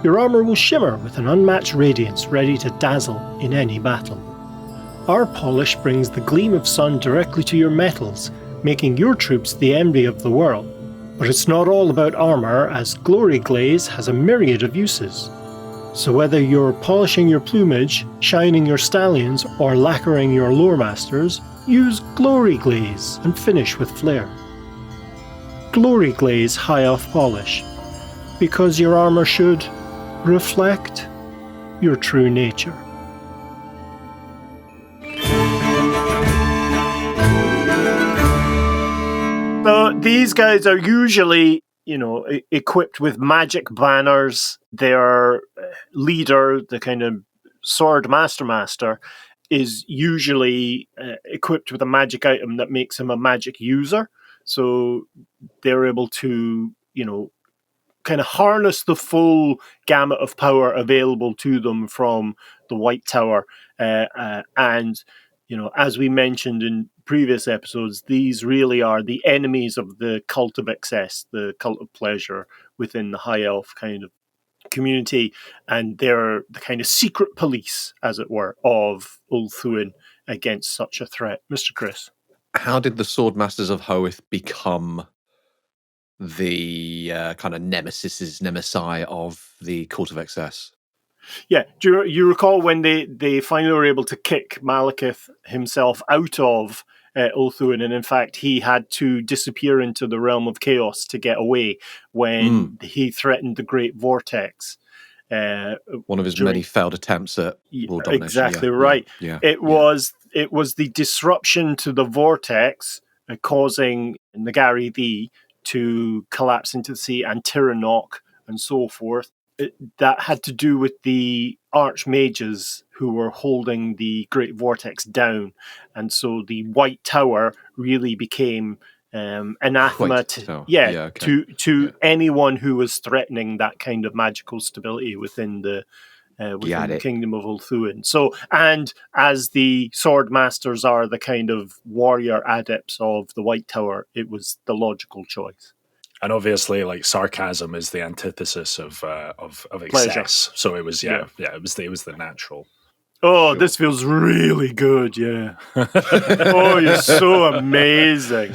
Your armour will shimmer with an unmatched radiance ready to dazzle in any battle. Our polish brings the gleam of sun directly to your metals, making your troops the envy of the world. But it's not all about armour, as Glory Glaze has a myriad of uses. So whether you're polishing your plumage, shining your stallions, or lacquering your lore masters, use Glory Glaze and finish with flair. Glory Glaze High Elf Polish, because your armour should reflect your true nature. So these guys are usually, equipped with magic banners. Their leader, the kind of sword master, is usually equipped with a magic item that makes him a magic user. So they're able to, kind of harness the full gamut of power available to them from the White Tower. And, as we mentioned in previous episodes, these really are the enemies of the cult of excess, the cult of pleasure within the High Elf kind of community. And they're the kind of secret police, as it were, of Ulthuan against such a threat. Mr. Chris. how did the Swordmasters of Hoeth become the kind of nemesi of the Court of Excess? Yeah, do you recall when they finally were able to kick Malekith himself out of Ulthuan, and in fact he had to disappear into the realm of chaos to get away when he threatened the Great Vortex. One of his many failed attempts at world domination. Exactly right. Yeah. It was the disruption to the vortex causing Nagari the to collapse into the sea, and Tiranoc and so forth. That had to do with the archmages who were holding the Great Vortex down. And so the White Tower really became anathema to anyone who was threatening that kind of magical stability within the within the kingdom of Ulthuan. So, and as the sword masters are the kind of warrior adepts of the White Tower, it was the logical choice. And obviously, like, sarcasm is the antithesis of excess. Pleasure. So it was, it was the natural. Oh, this feels really good, yeah. Oh, you're so amazing.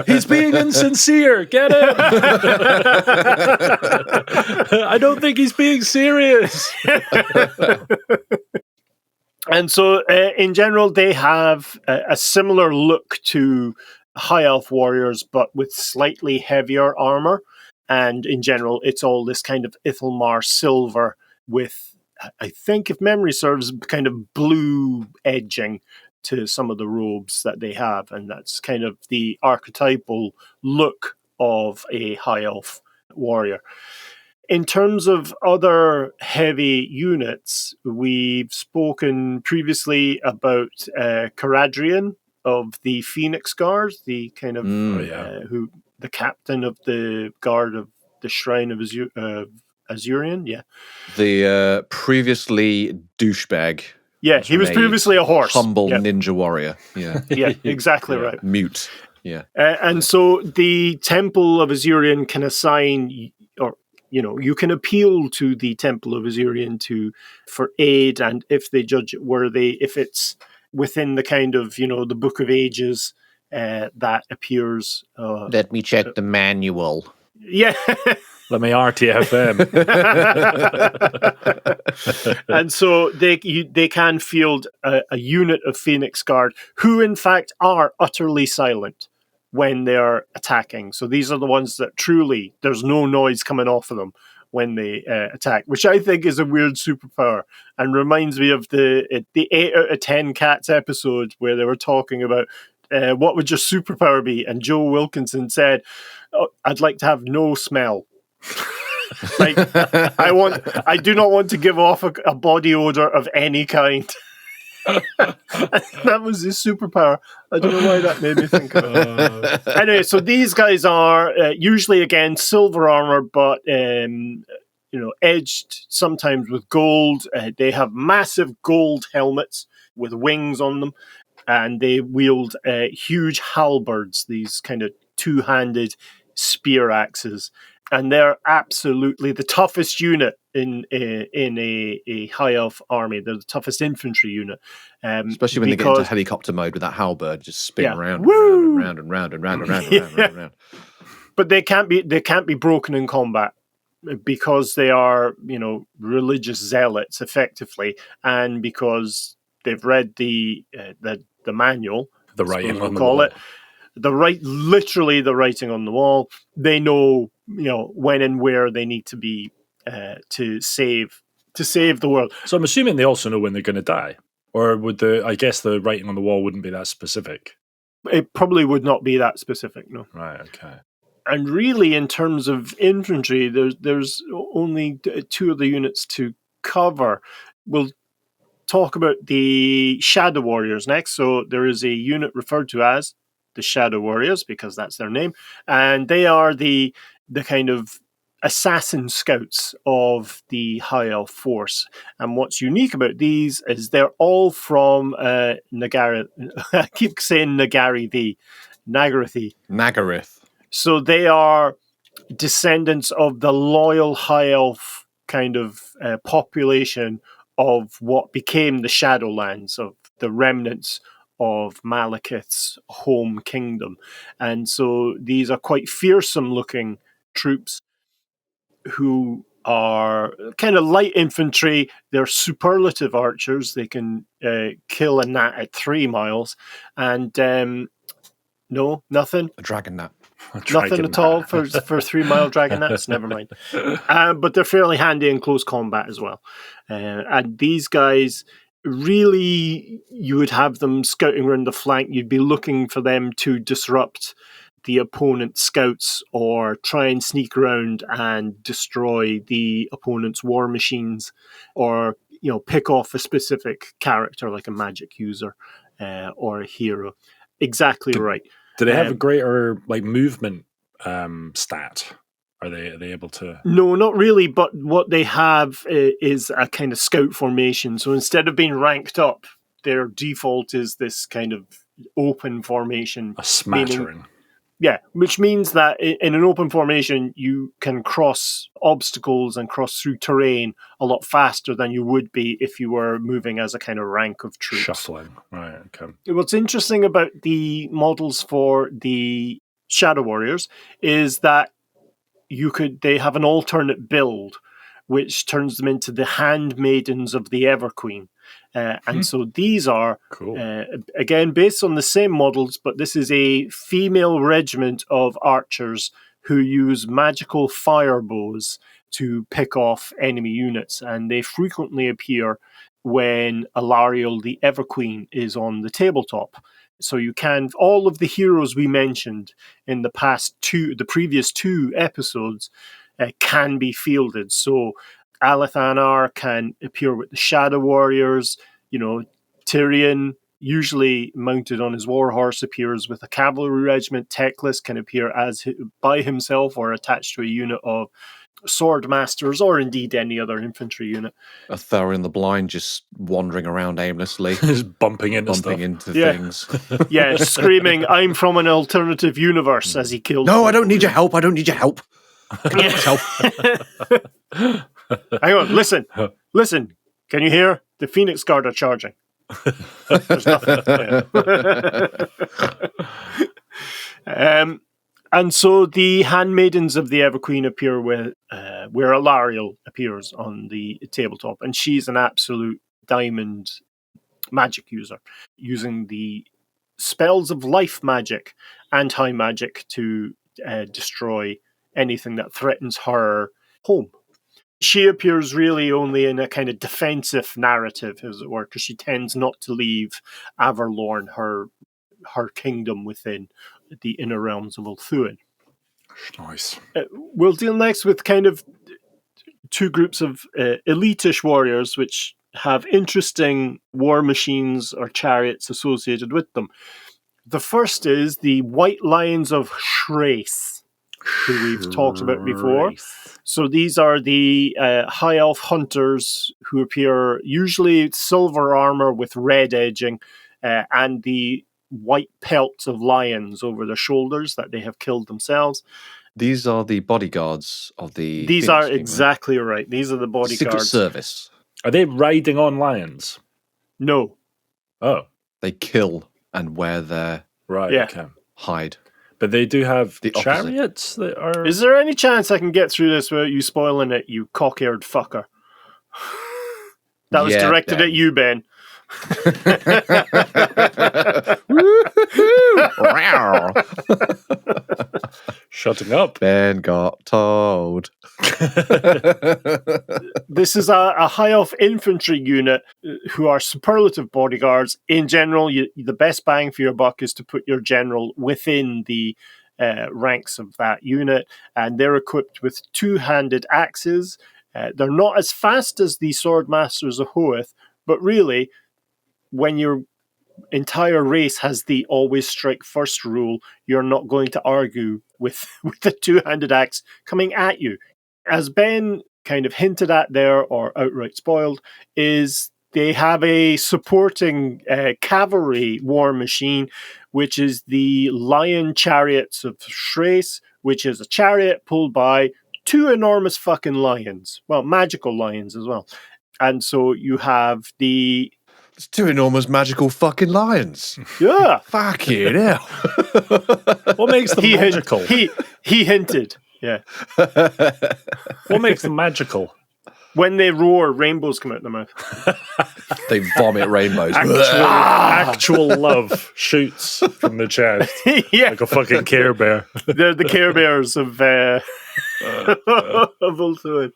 He's being insincere. Get him. I don't think he's being serious. And so, in general, they have a similar look to High Elf warriors, but with slightly heavier armor. And in general, it's all this kind of Ithelmar silver with, I think, if memory serves, kind of blue edging to some of the robes that they have. And that's kind of the archetypal look of a High Elf warrior. In terms of other heavy units, we've spoken previously about Caradrian of the Phoenix Guard, the kind of who the captain of the guard of the Shrine of Azurian, the previously douchebag. Yeah, he was previously a horse, humble ninja warrior. Yeah, yeah, exactly right. Mute. Yeah, and so the Temple of Azurian can assign, or you can appeal to the Temple of Azurian for aid, and if they judge it worthy, if it's within the kind of, the Book of Ages that appears. Let me check the manual. Yeah. Let me RTFM. And so they can field a unit of Phoenix Guard who, in fact, are utterly silent when they are attacking. So these are the ones that truly, there's no noise coming off of them when they attack, which I think is a weird superpower and reminds me of the 8 out of 10 Cats episode where they were talking about what would your superpower be? And Joe Wilkinson said, I'd like to have no smell. Like, I do not want to give off a body odor of any kind. That was his superpower. I don't know why that made me think of it. Anyway, so these guys are usually, again, silver armor, but edged sometimes with gold. They have massive gold helmets with wings on them, and they wield huge halberds, these kind of two-handed spear axes. And they're absolutely the toughest unit in a high elf army. They're the toughest infantry unit, especially when they get into helicopter mode with that halberd, just spinning around and round. But they can't be broken in combat because they are, religious zealots effectively, and because they've read the manual, the writing on the wall. Literally the writing on the wall. They know, when and where they need to be to save the world. So I'm assuming they also know when they're going to die, or would I guess the writing on the wall wouldn't be that specific. It probably would not be that specific, no. Right. Okay. And really, in terms of infantry, there's only 2 of the units to cover. We'll talk about the Shadow Warriors next. So there is a unit referred to as the Shadow Warriors because that's their name, and they are the kind of assassin scouts of the High Elf force. And what's unique about these is they're all from Nagareth. I keep saying Nagareth. So they are descendants of the loyal High Elf kind of population of what became the Shadowlands, of the remnants of Malekith's home kingdom. And so these are quite fearsome looking troops who are kind of light infantry. They're superlative archers. They can kill a gnat at 3 miles. And no, nothing. A dragon gnat. Nothing at all for 3 mile dragon gnats. Never mind. But they're fairly handy in close combat as well. And these guys, really, you would have them scouting around the flank. You'd be looking for them to disrupt the opponent's scouts or try and sneak around and destroy the opponent's war machines, or pick off a specific character like a magic user or a hero. Exactly right. Do they have a greater movement stat? Are they able to? No, not really. But what they have is a kind of scout formation. So instead of being ranked up, their default is this kind of open formation. A smattering. Which means that in an open formation, you can cross obstacles and cross through terrain a lot faster than you would be if you were moving as a kind of rank of troops. Shuffling. Right, okay. What's interesting about the models for the Shadow Warriors is that they have an alternate build, which turns them into the handmaidens of the Everqueen. And so these are, cool. Again, based on the same models, but this is a female regiment of archers who use magical fire bows to pick off enemy units. And they frequently appear when Alariel the Everqueen is on the tabletop. So you can, all of the heroes we mentioned in the previous two episodes can be fielded. So Alathanar can appear with the Shadow Warriors. Tyrion, usually mounted on his warhorse, appears with a cavalry regiment. Teclis can appear by himself or attached to a unit of sword masters, or indeed any other infantry unit. Atharion the Blind just wandering around aimlessly, just bumping into things. Yeah, screaming, "I'm from an alternative universe," as he kills. No, I don't need your help. I don't need your help. Can I help? Hang on, listen. Can you hear? The Phoenix Guard are charging. There's nothing. And so the handmaidens of the Everqueen appear where Alariel appears on the tabletop, and she's an absolute diamond magic user, using the spells of life magic and high magic to destroy anything that threatens her home. She appears really only in a kind of defensive narrative, as it were, because she tends not to leave Averlorn, her kingdom within the inner realms of Ulthuan. Nice. We'll deal next with kind of two groups of elitish warriors, which have interesting war machines or chariots associated with them. The first is the White Lions of Shrace, who we've talked about before. So these are the high elf hunters who appear usually silver armor with red edging, and the white pelts of lions over their shoulders that they have killed themselves. These are the bodyguards of the... These are exactly right. These are the bodyguards. Secret Service. Are they riding on lions? No. Oh. They kill and wear their hide. But they do have the chariots that are... Is there any chance I can get through this without you spoiling it, you cock-eared fucker? That was directed at you, Ben. Shutting up. Ben got told. This is a high elf infantry unit who are superlative bodyguards. In general, the best bang for your buck is to put your general within the ranks of that unit, and they're equipped with two-handed axes. They're not as fast as the sword masters of Hoeth, but really, when your entire race has the always strike first rule, you're not going to argue with the two-handed axe coming at you. As Ben kind of hinted at there, or outright spoiled, is they have a supporting cavalry war machine, which is the Lion Chariots of Shrace, which is a chariot pulled by two enormous fucking lions. Well, magical lions as well. And so you have the... It's two enormous magical fucking lions. Yeah. Fucking hell. What makes them magical? He hinted. Yeah. What makes them magical? When they roar, rainbows come out their mouth. They vomit rainbows. Actual love shoots from the chest. Yeah. Like a fucking Care Bear. They're the Care Bears of Ulthuan.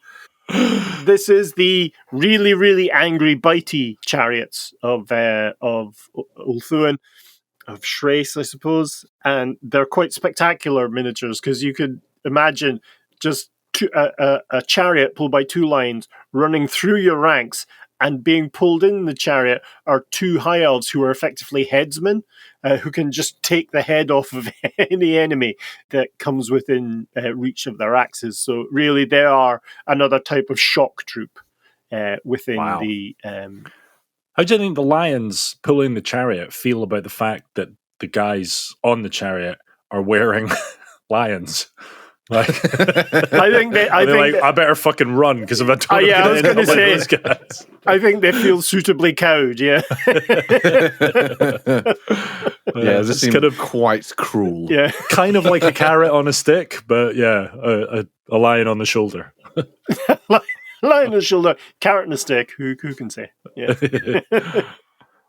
This is the really, really angry, bitey chariots of Ulthuan, of Shrace, I suppose. And they're quite spectacular miniatures, because you could imagine just a chariot pulled by two lions running through your ranks, and being pulled in the chariot are two high elves who are effectively headsmen. who can just take the head off of any enemy that comes within reach of their axes. So really, they are another type of shock troop within the... How do you think the lions pulling the chariot feel about the fact that the guys on the chariot are wearing lions? Like, I better fucking run because if I don't, I was going to say, those guys. I think they feel suitably cowed. Yeah, this seems kind of quite cruel. Yeah, kind of like a carrot on a stick, but a lion on the shoulder. Lion on the shoulder, carrot on a stick. Who can say? Yeah.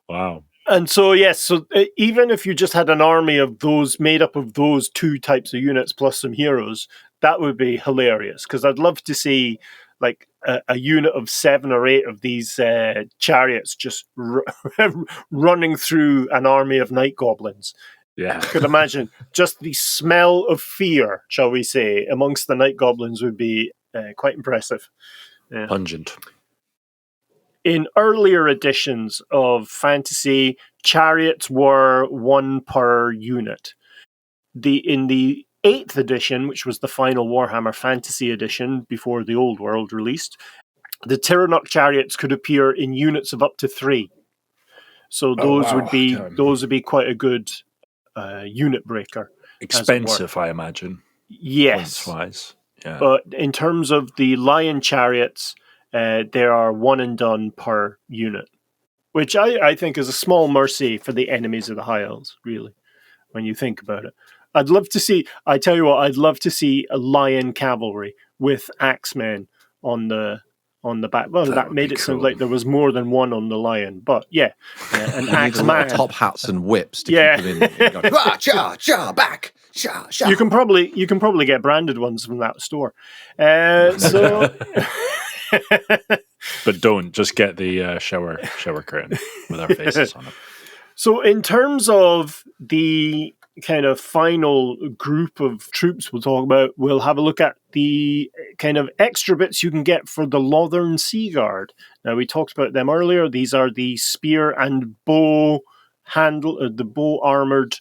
Wow. And so, yes, even if you just had an army of those made up of those two types of units plus some heroes, that would be hilarious. Because I'd love to see like a unit of 7 or 8 of these chariots just running through an army of night goblins. Yeah. I could imagine just the smell of fear, shall we say, amongst the night goblins would be quite impressive. Yeah. Pungent. In earlier editions of fantasy, chariots were 1 per unit. In the 8th edition, which was the final Warhammer Fantasy edition before the Old World released, the Tyrannok chariots could appear in units of up to 3. So those would be quite a good unit breaker. Expensive, I imagine. Yes. Points-wise. Yeah. But in terms of the lion chariots, there are 1 and done per unit, which I think is a small mercy for the enemies of the High Elves, really, when you think about it. I'd love to see a lion cavalry with axemen on the back. Well, that made it sound like there was more than 1 on the lion, but yeah, an axeman. Top hats and whips to keep them in. Going, cha, back. Cha. You can probably get branded ones from that store. So. But don't just get the shower curtain with our faces on it. So in terms of the kind of final group of troops we'll talk about, we'll have a look at the kind of extra bits you can get for the Lothern Seaguard. Now, we talked about them earlier. These are the spear and bow the bow armored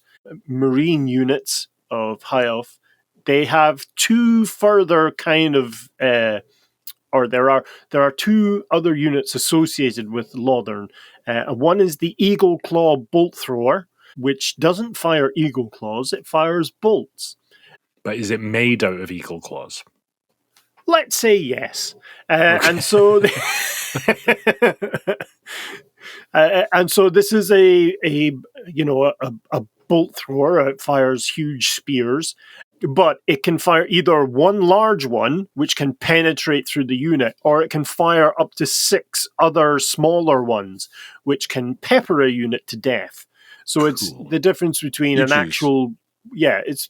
marine units of High Elf. They have 2 further kind of there are 2 other units associated with Lothern. One is the Eagle Claw Bolt Thrower, which doesn't fire eagle claws, it fires bolts. But is it made out of eagle claws? Let's say yes. And so and so this is a bolt thrower. It fires huge spears. But it can fire either one large one, which can penetrate through the unit, or it can fire up to 6 other smaller ones, which can pepper a unit to death. So it's the difference between it's the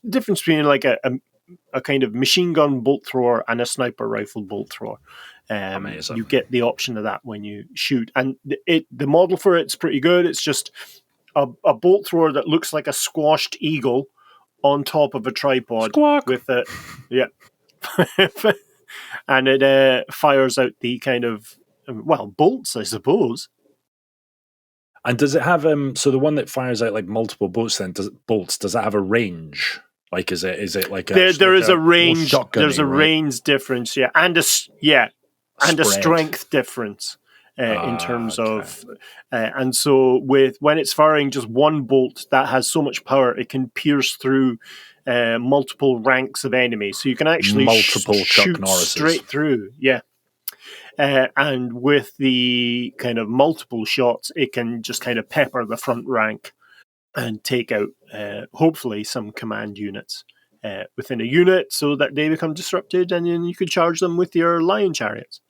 difference between like a kind of machine gun bolt thrower and a sniper rifle bolt thrower. Amazing. You get the option of that when you shoot. And the model for it's pretty good. It's just a bolt thrower that looks like a squashed eagle on top of a tripod. Squawk. With it. Yeah. And it fires out the kind of, bolts, I suppose. And does it have so the one that fires out like multiple bolts does it have a range? Like is it like a there is a range, there's a right? range difference, and a strength difference in terms of and so when it's firing just one bolt that has so much power it can pierce through multiple ranks of enemies, so you can actually shoot straight through. And with the kind of multiple shots, it can just kind of pepper the front rank and take out, hopefully, some command units within a unit so that they become disrupted, and then you could charge them with your lion chariots.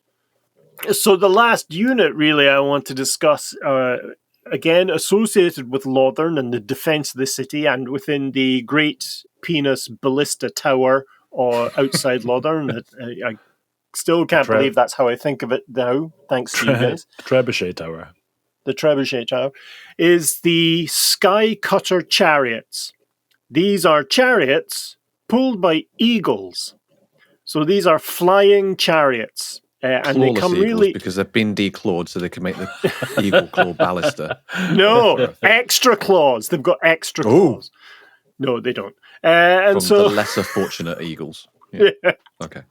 So the last unit, really, I want to discuss, again, associated with Lothern and the defense of the city, and within the Great Penis Ballista Tower or outside Lothern. I still can't believe that's how I think of it now, thanks to you guys. Trebuchet Tower. The Trebuchet Tower is the Sky Cutter Chariots. These are chariots pulled by eagles. So these are flying chariots. And they come eagles really because they've been declawed, so they can make the eagle claw ballista. no extra claws. They've got extra claws. No, they don't. And From so the lesser fortunate eagles. Yeah. Okay.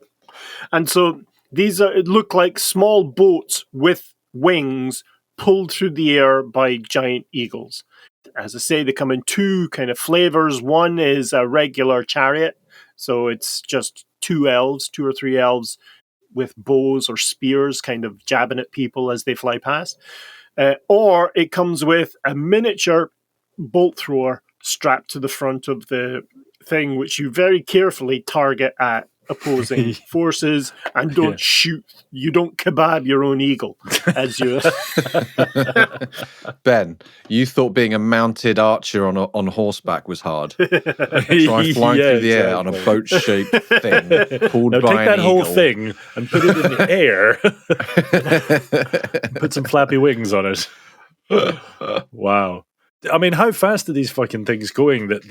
And so these look like small boats with wings pulled through the air by giant eagles. As I say, they come in two kind of flavors. One is a regular chariot, so it's just two or three elves with bows or spears kind of jabbing at people as they fly past. Or it comes with a miniature bolt thrower strapped to the front of the thing, which you very carefully target at opposing forces and don't shoot. You don't kebab your own eagle as you. Ben, you thought being a mounted archer on horseback was hard. Try flying through the air on a boat-shaped thing pulled by take an that whole eagle. thing and put it in the air. Put some flappy wings on it. Wow. I mean, how fast are these fucking things going that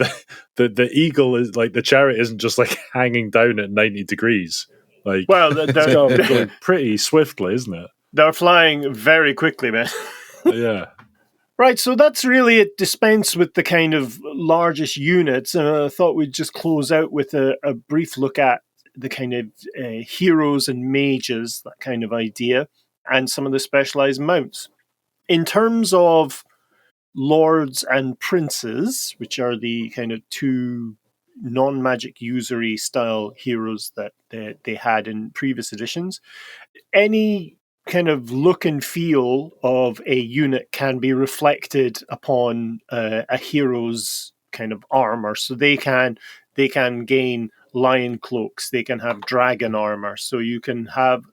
the eagle is like the chariot isn't just like hanging down at 90 degrees? Like, Well, it's going pretty swiftly, isn't it? they're flying very quickly, man. Yeah. Right, so that's really it. Dispense with the kind of largest units. I thought we'd just close out with a brief look at the kind of heroes and mages, that kind of idea, and some of the specialized mounts. In terms of lords and princes, which are the kind of two non-magic usury style heroes that they had in previous editions, any kind of look and feel of a unit can be reflected upon a hero's kind of armor. So they can gain lion cloaks, they can have dragon armor, so you can have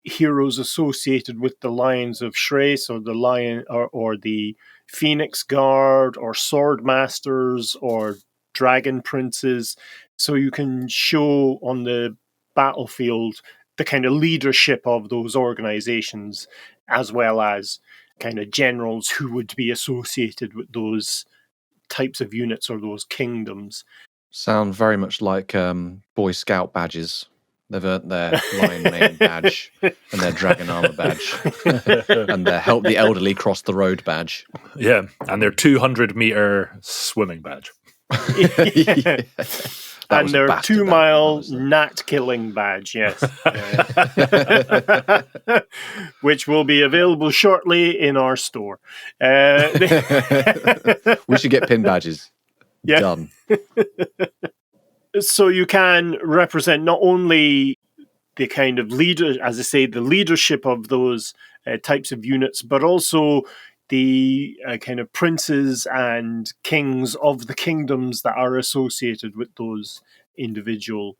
heroes associated with the Lions of Shrace, or the lion or the Phoenix Guard, or sword masters, or dragon princes. So you can show on the battlefield the kind of leadership of those organizations, as well as kind of generals who would be associated with those types of units or those kingdoms. Sound very much like Boy Scout badges. They've earned their lion mane badge and their dragon armor badge and their help the elderly cross the road badge. Yeah, and their 200-meter swimming badge. Yeah. And their 2-mile gnat killing badge, yes. Which will be available shortly in our store. We should get pin badges. Yeah. Done. So you can represent not only the kind of leader, as I say, the leadership of those types of units, but also the kind of princes and kings of the kingdoms that are associated with those individual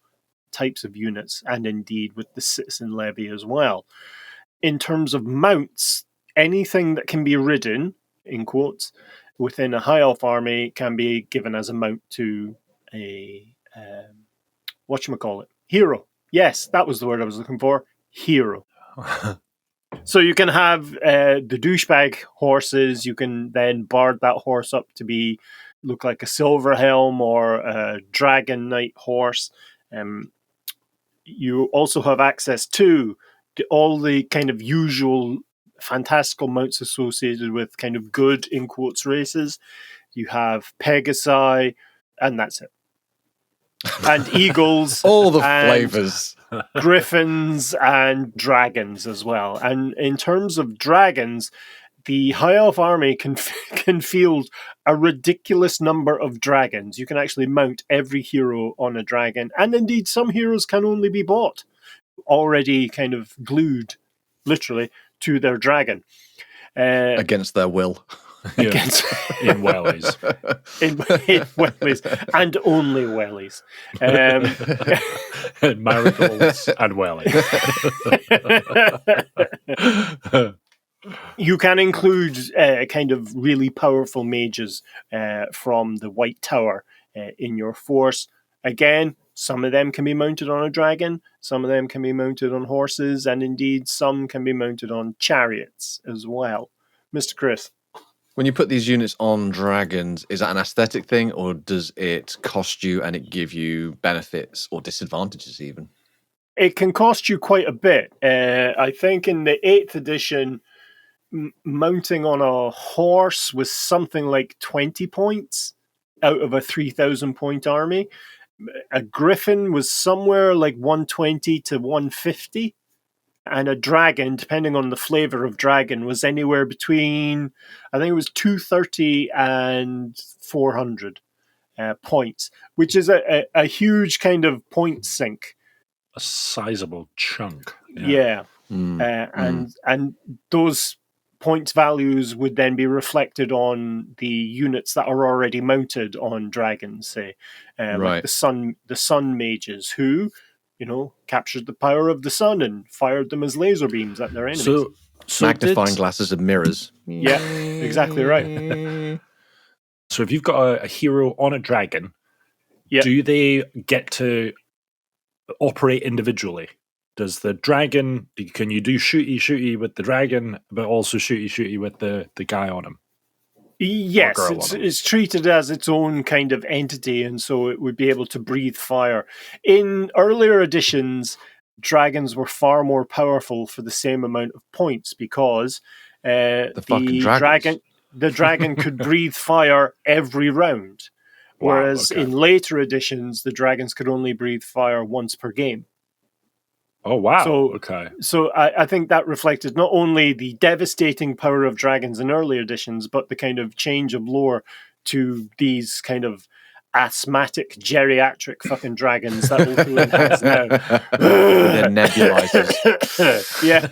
types of units, and indeed with the Citizen Levy as well. In terms of mounts, anything that can be ridden, in quotes, within a high elf army can be given as a mount to a hero. Yes, that was the word I was looking for. Hero. So you can have the douchebag horses. You can then bard that horse up to look like a silver helm or a dragon knight horse. You also have access to all the kind of usual fantastical mounts associated with kind of good, in quotes, races. You have Pegasi, and that's it. And eagles. All the flavors. Griffins and dragons as well. And in terms of dragons, the High Elf army can field a ridiculous number of dragons. You can actually mount every hero on a dragon. And indeed, some heroes can only be bought already kind of glued, literally, to their dragon. Against their will. Against in wellies. in wellies. And only wellies. Marigolds and wellies. You can include kind of really powerful mages from the White Tower in your force. Again, some of them can be mounted on a dragon, some of them can be mounted on horses, and indeed some can be mounted on chariots as well. Mr. Chris? When you put these units on dragons, is that an aesthetic thing, or does it cost you and it give you benefits or disadvantages even? It can cost you quite a bit. I think in the 8th edition, mounting on a horse was something like 20 points out of a 3,000 point army. A griffin was somewhere like 120 to 150. And a dragon, depending on the flavor of dragon, was anywhere between, I think it was 230 and 400 points, which is a huge kind of point sink. A sizable chunk. Yeah. And those points values would then be reflected on the units that are already mounted on dragons, say, like the sun mages, who, captured the power of the sun and fired them as laser beams at their enemies. So magnifying glasses and mirrors. Yeah, exactly right. So if you've got a hero on a dragon, do they get to operate individually? Does the dragon, can you do shooty with the dragon, but also shooty with the guy on him? Yes, it's treated as its own kind of entity, and so it would be able to breathe fire. In earlier editions, dragons were far more powerful for the same amount of points because the dragon could breathe fire every round, whereas in later editions, the dragons could only breathe fire once per game. Oh, wow. So I think that reflected not only the devastating power of dragons in early editions, but the kind of change of lore to these kind of asthmatic, geriatric fucking dragons that Ulthuan has now. The nebulizers. Yeah.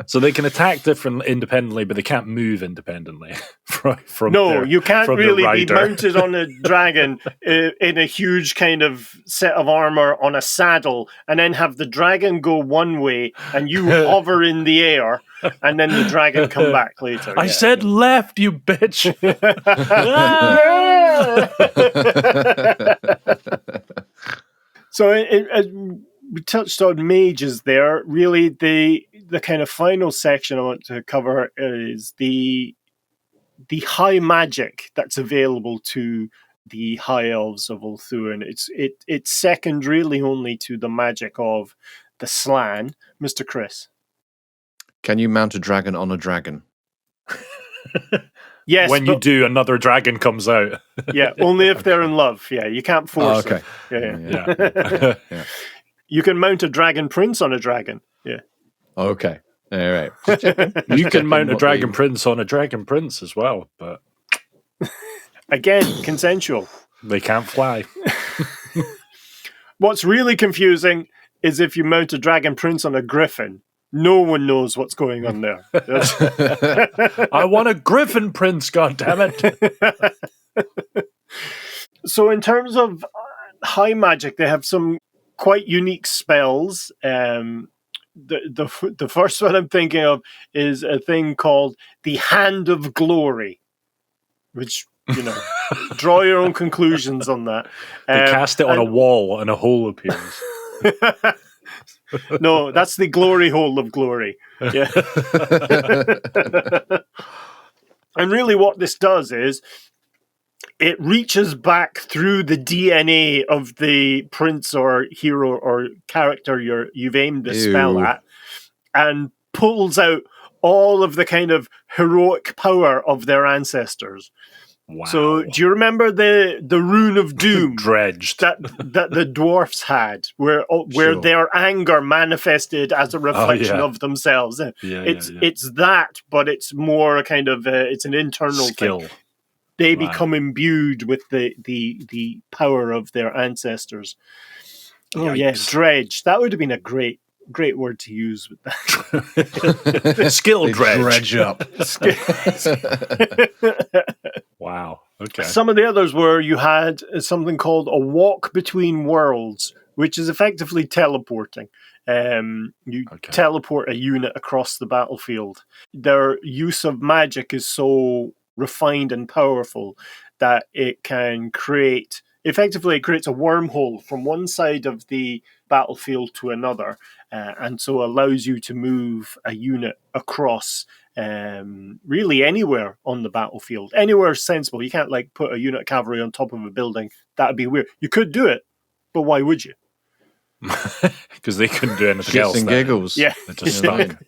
So they can attack independently, but they can't move independently from you can't really be mounted on a dragon in a huge kind of set of armor on a saddle, and then have the dragon go one way and you hover in the air, and then the dragon come back later. I said left, you bitch. So we touched on mages there. Really, the kind of final section I want to cover is the high magic that's available to the high elves of Ulthuan. It's second really only to the magic of the slan. Mr. Chris. Can you mount a dragon on a dragon? Yes. When you do, another dragon comes out. Yeah, only if they're in love. Yeah, you can't force them. Yeah. You can mount a dragon prince on a dragon. Yeah. Okay. All right. You can mount a dragon prince on a dragon prince as well, but again, consensual. They can't fly. What's really confusing is if you mount a dragon prince on a griffin. No one knows what's going on there. I want a griffin prince, goddammit. So in terms of high magic, they have some quite unique spells. The first one I'm thinking of is a thing called the Hand of Glory, which, draw your own conclusions on that. They cast it on a wall and a hole appears. No, that's the glory hole of glory. Yeah. And really what this does is it reaches back through the DNA of the prince or hero or character you've aimed the spell at and pulls out all of the kind of heroic power of their ancestors. Wow. So do you remember the rune of doom dredged that the dwarfs had where their anger manifested as a reflection of themselves? It's that, but it's more a kind of it's an internal skill. Thing. They become imbued with the power of their ancestors. Oh yes, dredge. That would have been a great word to use with that. Skill dredge up. Wow. Okay. Some of the others were you had something called a walk between worlds, which is effectively teleporting. Teleport a unit across the battlefield. Their use of magic is so refined and powerful that it can creates a wormhole from one side of the battlefield to another, and so allows you to move a unit across really anywhere on the battlefield, anywhere sensible. You can't put a unit of cavalry on top of a building. That would be weird. You could do it, But why would you? Because they couldn't do anything Shits else. and then. giggles. Yeah. They're just stuck.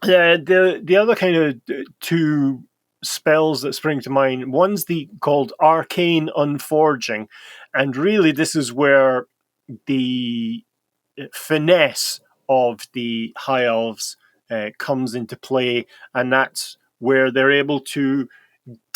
The other kind of two spells that spring to mind, one's called Arcane Unforging, and really this is where the finesse of the High Elves comes into play, and that's where they're able to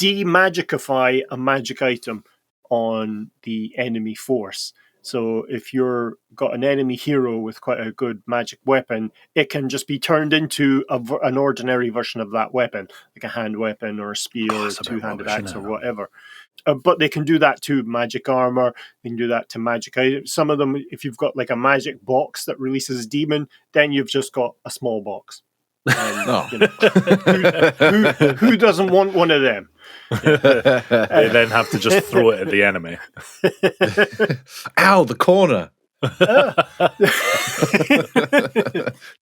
demagicify a magic item on the enemy force. So if you're got an enemy hero with quite a good magic weapon, it can just be turned into an ordinary version of that weapon, like a hand weapon or a spear or a two-handed axe or whatever. But they can do that to magic armor. They can do that to magic items. Some of them, if you've got like a magic box that releases a demon, then you've just got a small box. And, who doesn't want one of them? They then have to just throw it at the enemy. Ow, the corner.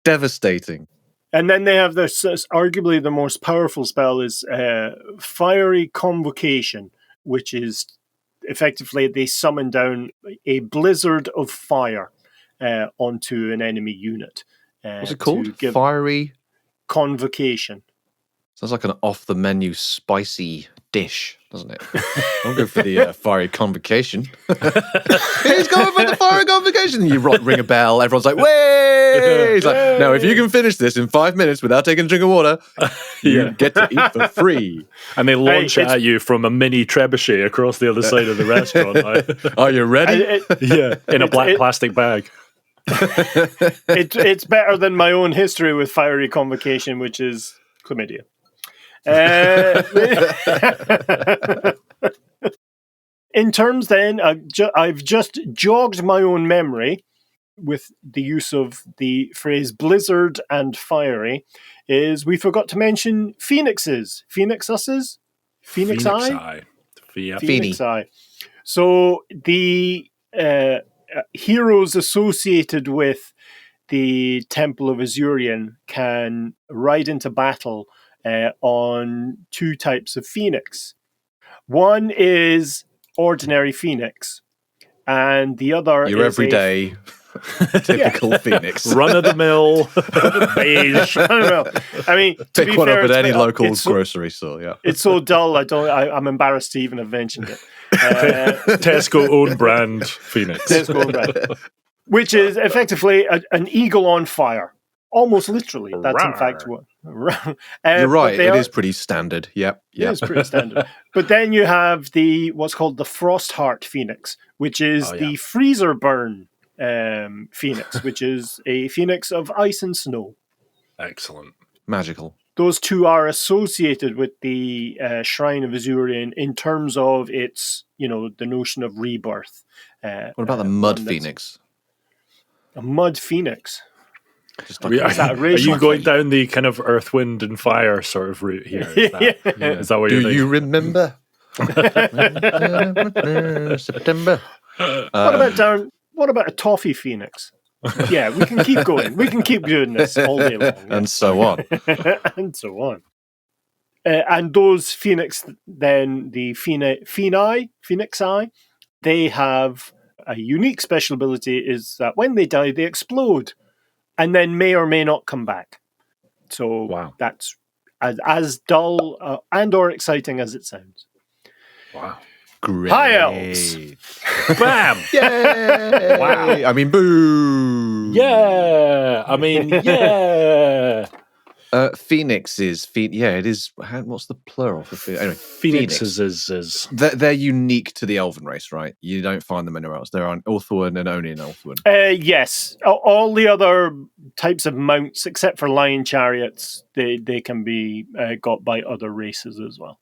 Devastating. And then they have this, arguably the most powerful spell is Fiery Convocation, which is effectively they summon down a blizzard of fire onto an enemy unit. What's it called? Fiery Convocation. Sounds like an off-the-menu spicy dish, doesn't it? I'll go for the fiery convocation. He's going for the fiery convocation. You ring a bell. Everyone's like, "Way!" He's like, "Now, if you can finish this in 5 minutes without taking a drink of water, you get to eat for free." And they launch it at you from a mini trebuchet across the other side of the restaurant. Are you ready? In a black plastic bag. It's better than my own history with fiery convocation, which is chlamydia. In terms then, I've just jogged my own memory with the use of the phrase blizzard and fiery, is we forgot to mention phoenixes. Phoenixuses? Phoenix Eye? Phoenix Eye. So the heroes associated with the Temple of Azurian can ride into battle on two types of phoenix. One is ordinary phoenix, and the other your is everyday typical phoenix. Run of the mill, beige. I mean, pick one fair, up at any local grocery store. Yeah, it's so dull. I'm embarrassed to even have mentioned it. Tesco own brand phoenix. Tesco own brand, which is effectively an eagle on fire. Almost literally. That's in fact what. You're right. It is pretty standard. Yep. It is pretty standard. But then you have what's called the Frostheart Phoenix, which is the Freezer Burn Phoenix, which is a phoenix of ice and snow. Excellent. Magical. Those two are associated with the Shrine of Azurian in terms of its, the notion of rebirth. What about the Mud Phoenix? A Mud Phoenix? Are you going down the kind of earth, wind, and fire sort of route here? Is that what you're Do you remember? September. What about a toffee phoenix? Yeah, we can keep going. We can keep doing this all day long. And so on. And so on. And those phoenix, then the Phoenix Eye, they have a unique special ability is that when they die, they explode. And then may or may not come back. So that's as dull and or exciting as it sounds. Wow. Great. High Elves. Bam. Yeah. Wow. I mean, boo. Yeah. I mean, yeah. Phoenixes. It is. What's the plural for Phoenix? Anyway, Phoenixes is they're unique to the Elven race, right? You don't find them anywhere else. They're on Ulthuan and only in Ulthuan. Yes. All the other types of mounts, except for lion chariots, they can be got by other races as well.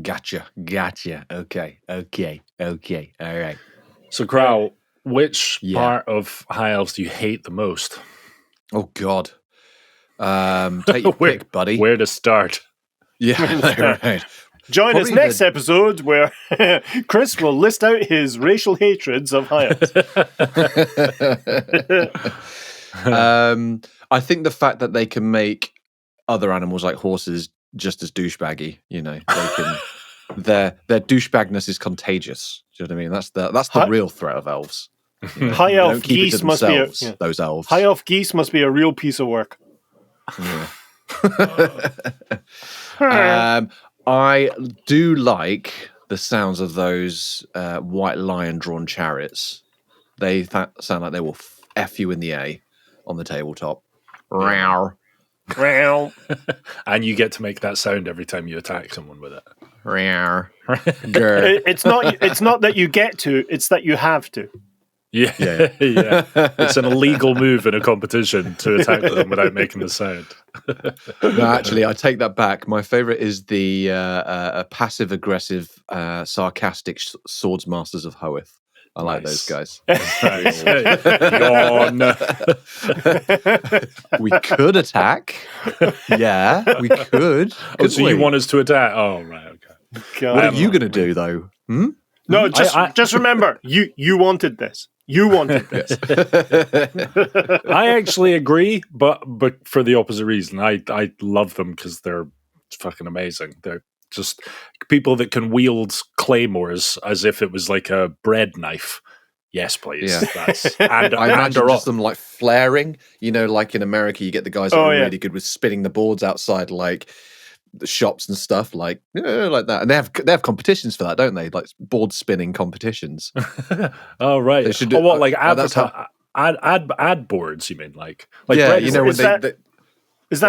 Gotcha. Okay. All right. So, Crow, which part of High Elves do you hate the most? Oh, God. Take your pick, buddy. Where to start? Yeah, right. Join us next episode where Chris will list out his racial hatreds of High Elves. I think the fact that they can make other animals like horses just as douchebaggy, they can their douchebagness is contagious. Do you know what I mean? That's the real threat of elves. You know, High they elf don't keep it geese to must be themselves, those elves. High elf geese must be a real piece of work. Yeah. I do like the sounds of those white lion drawn chariots. They sound like they will F you in the A on the tabletop. Row. Well, And you get to make that sound every time you attack someone with it. Row. Grr. it's not that you get to, it's that you have to. Yeah. It's an illegal move in a competition to attack them without making the sound. No, actually, I take that back. My favorite is the passive-aggressive, sarcastic swords masters of Hoeth. I like those guys. Yawn. We could attack. Yeah, we could. Oh, so you want us to attack? Oh, right, okay. God. What are you going to do, though? No, just remember, you wanted this. You wanted this. I actually agree, but for the opposite reason. I love them because they're fucking amazing. They're just people that can wield claymores as if it was like a bread knife. Yes, please. Yeah. And I imagine just them like flaring. You know, like in America, you get the guys that are really good with spinning the boards outside, like the shops and stuff, like that. And they have competitions for that, don't they? Like board spinning competitions. Oh right. They should do, like ad boards? You mean like yeah? You know, is that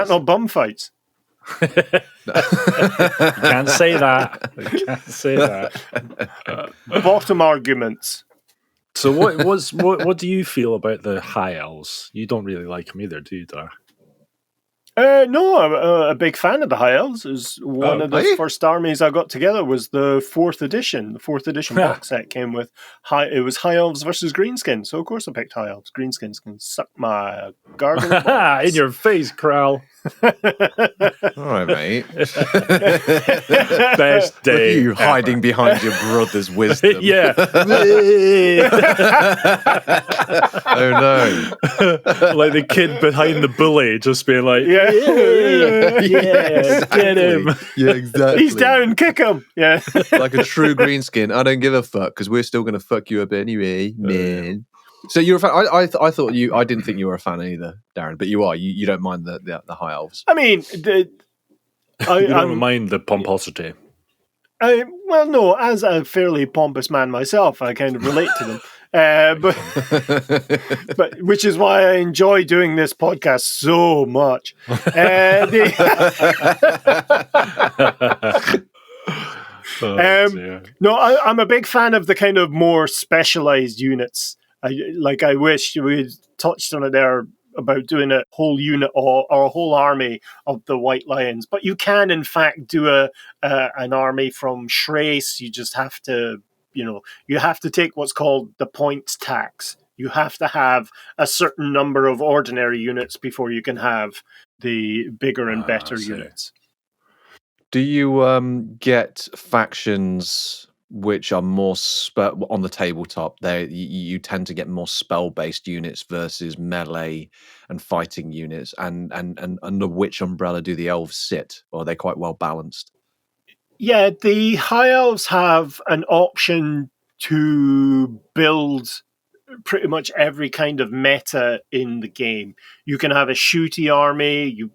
not bum fights? You can't say that. You can't say that. Bottom arguments. So what do you feel about the high elves? You don't really like them either, do you, Dar? No, I'm a big fan of the High Elves. Is one of the first armies I got together was the 4th edition. The 4th edition box set came with High Elves versus Greenskins. So of course I picked High Elves. Greenskins can suck my gargle in your face, Krell. All right, mate. Best day. You hiding behind your brother's wisdom. Yeah. Oh no. Like the kid behind the bully just being like, yeah, Exactly. Get him. Yeah, exactly. He's down, kick him. Yeah. Like a true greenskin. I don't give a fuck because we're still going to fuck you up anyway, man. So you're a fan. I thought you. I didn't think you were a fan either, Darren. But you are. You don't mind the high elves. I mean, you don't mind the pomposity. Well, no. As a fairly pompous man myself, I kind of relate to them. But which is why I enjoy doing this podcast so much. No, I'm a big fan of the kind of more specialized units. I wish we touched on it there about doing a whole unit or a whole army of the White Lions, but you can in fact do an army from Shrace. You just have to, you have to take what's called the points tax. You have to have a certain number of ordinary units before you can have the bigger and better units. Do you get factions which are more on the tabletop? You tend to get more spell-based units versus melee and fighting units, and under which umbrella do the elves sit? Or are they quite well balanced? Yeah, the High Elves have an option to build pretty much every kind of meta in the game. You can have a shooty army. You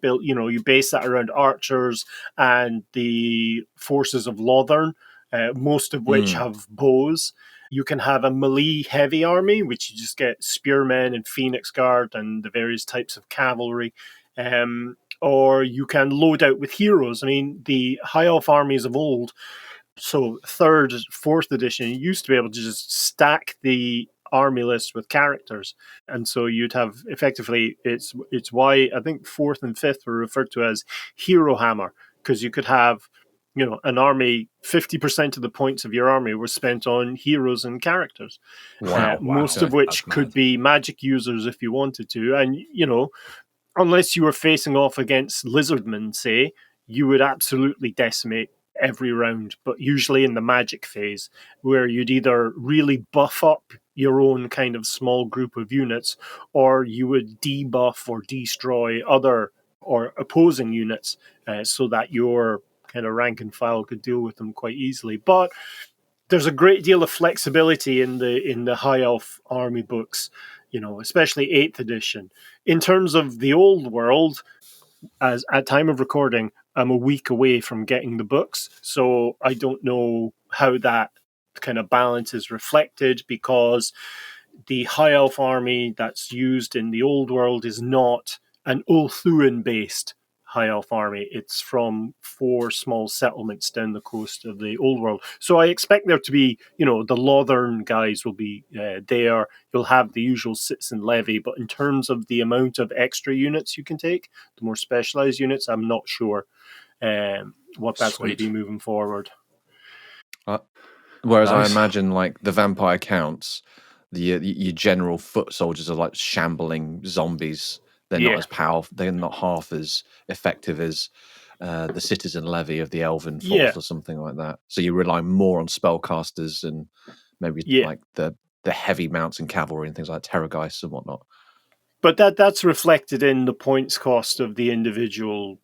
base that around archers and the forces of Lothern, most of which have bows. You can have a melee heavy army, which you just get spearmen and phoenix guard and the various types of cavalry. Or you can load out with heroes. I mean, the high elf armies of old, so 3rd, 4th edition, you used to be able to just stack the army list with characters, and so you'd have effectively it's why I think 4th and 5th were referred to as Hero Hammer, because you could have an army, 50% of the points of your army were spent on heroes and characters. Most of which could be magic users if you wanted to, and unless you were facing off against lizardmen, say, you would absolutely decimate every round, but usually in the magic phase, where you'd either really buff up your own kind of small group of units, or you would debuff or destroy other or opposing units, so that your kind of rank and file could deal with them quite easily. But there's a great deal of flexibility in the High Elf army books, especially 8th edition. In terms of the Old World, as at time of recording, I'm a week away from getting the books, so I don't know how that kind of balance is reflected, because the High Elf army that's used in the Old World is not an Ulthuan-based High Elf army. It's from 4 small settlements down the coast of the Old World. So I expect there to be, the Lothern guys will be there. You'll have the usual Citizen Levy, but in terms of the amount of extra units you can take, the more specialized units, I'm not sure what that's going to be moving forward. Whereas I imagine, like, the vampire counts, your general foot soldiers are like shambling zombies. They're not as powerful. They're not half as effective as the Citizen Levy of the Elven Force or something like that. So you rely more on spellcasters and maybe like the heavy mounts and cavalry and things like Terrorgeists and whatnot. But that's reflected in the points cost of the individual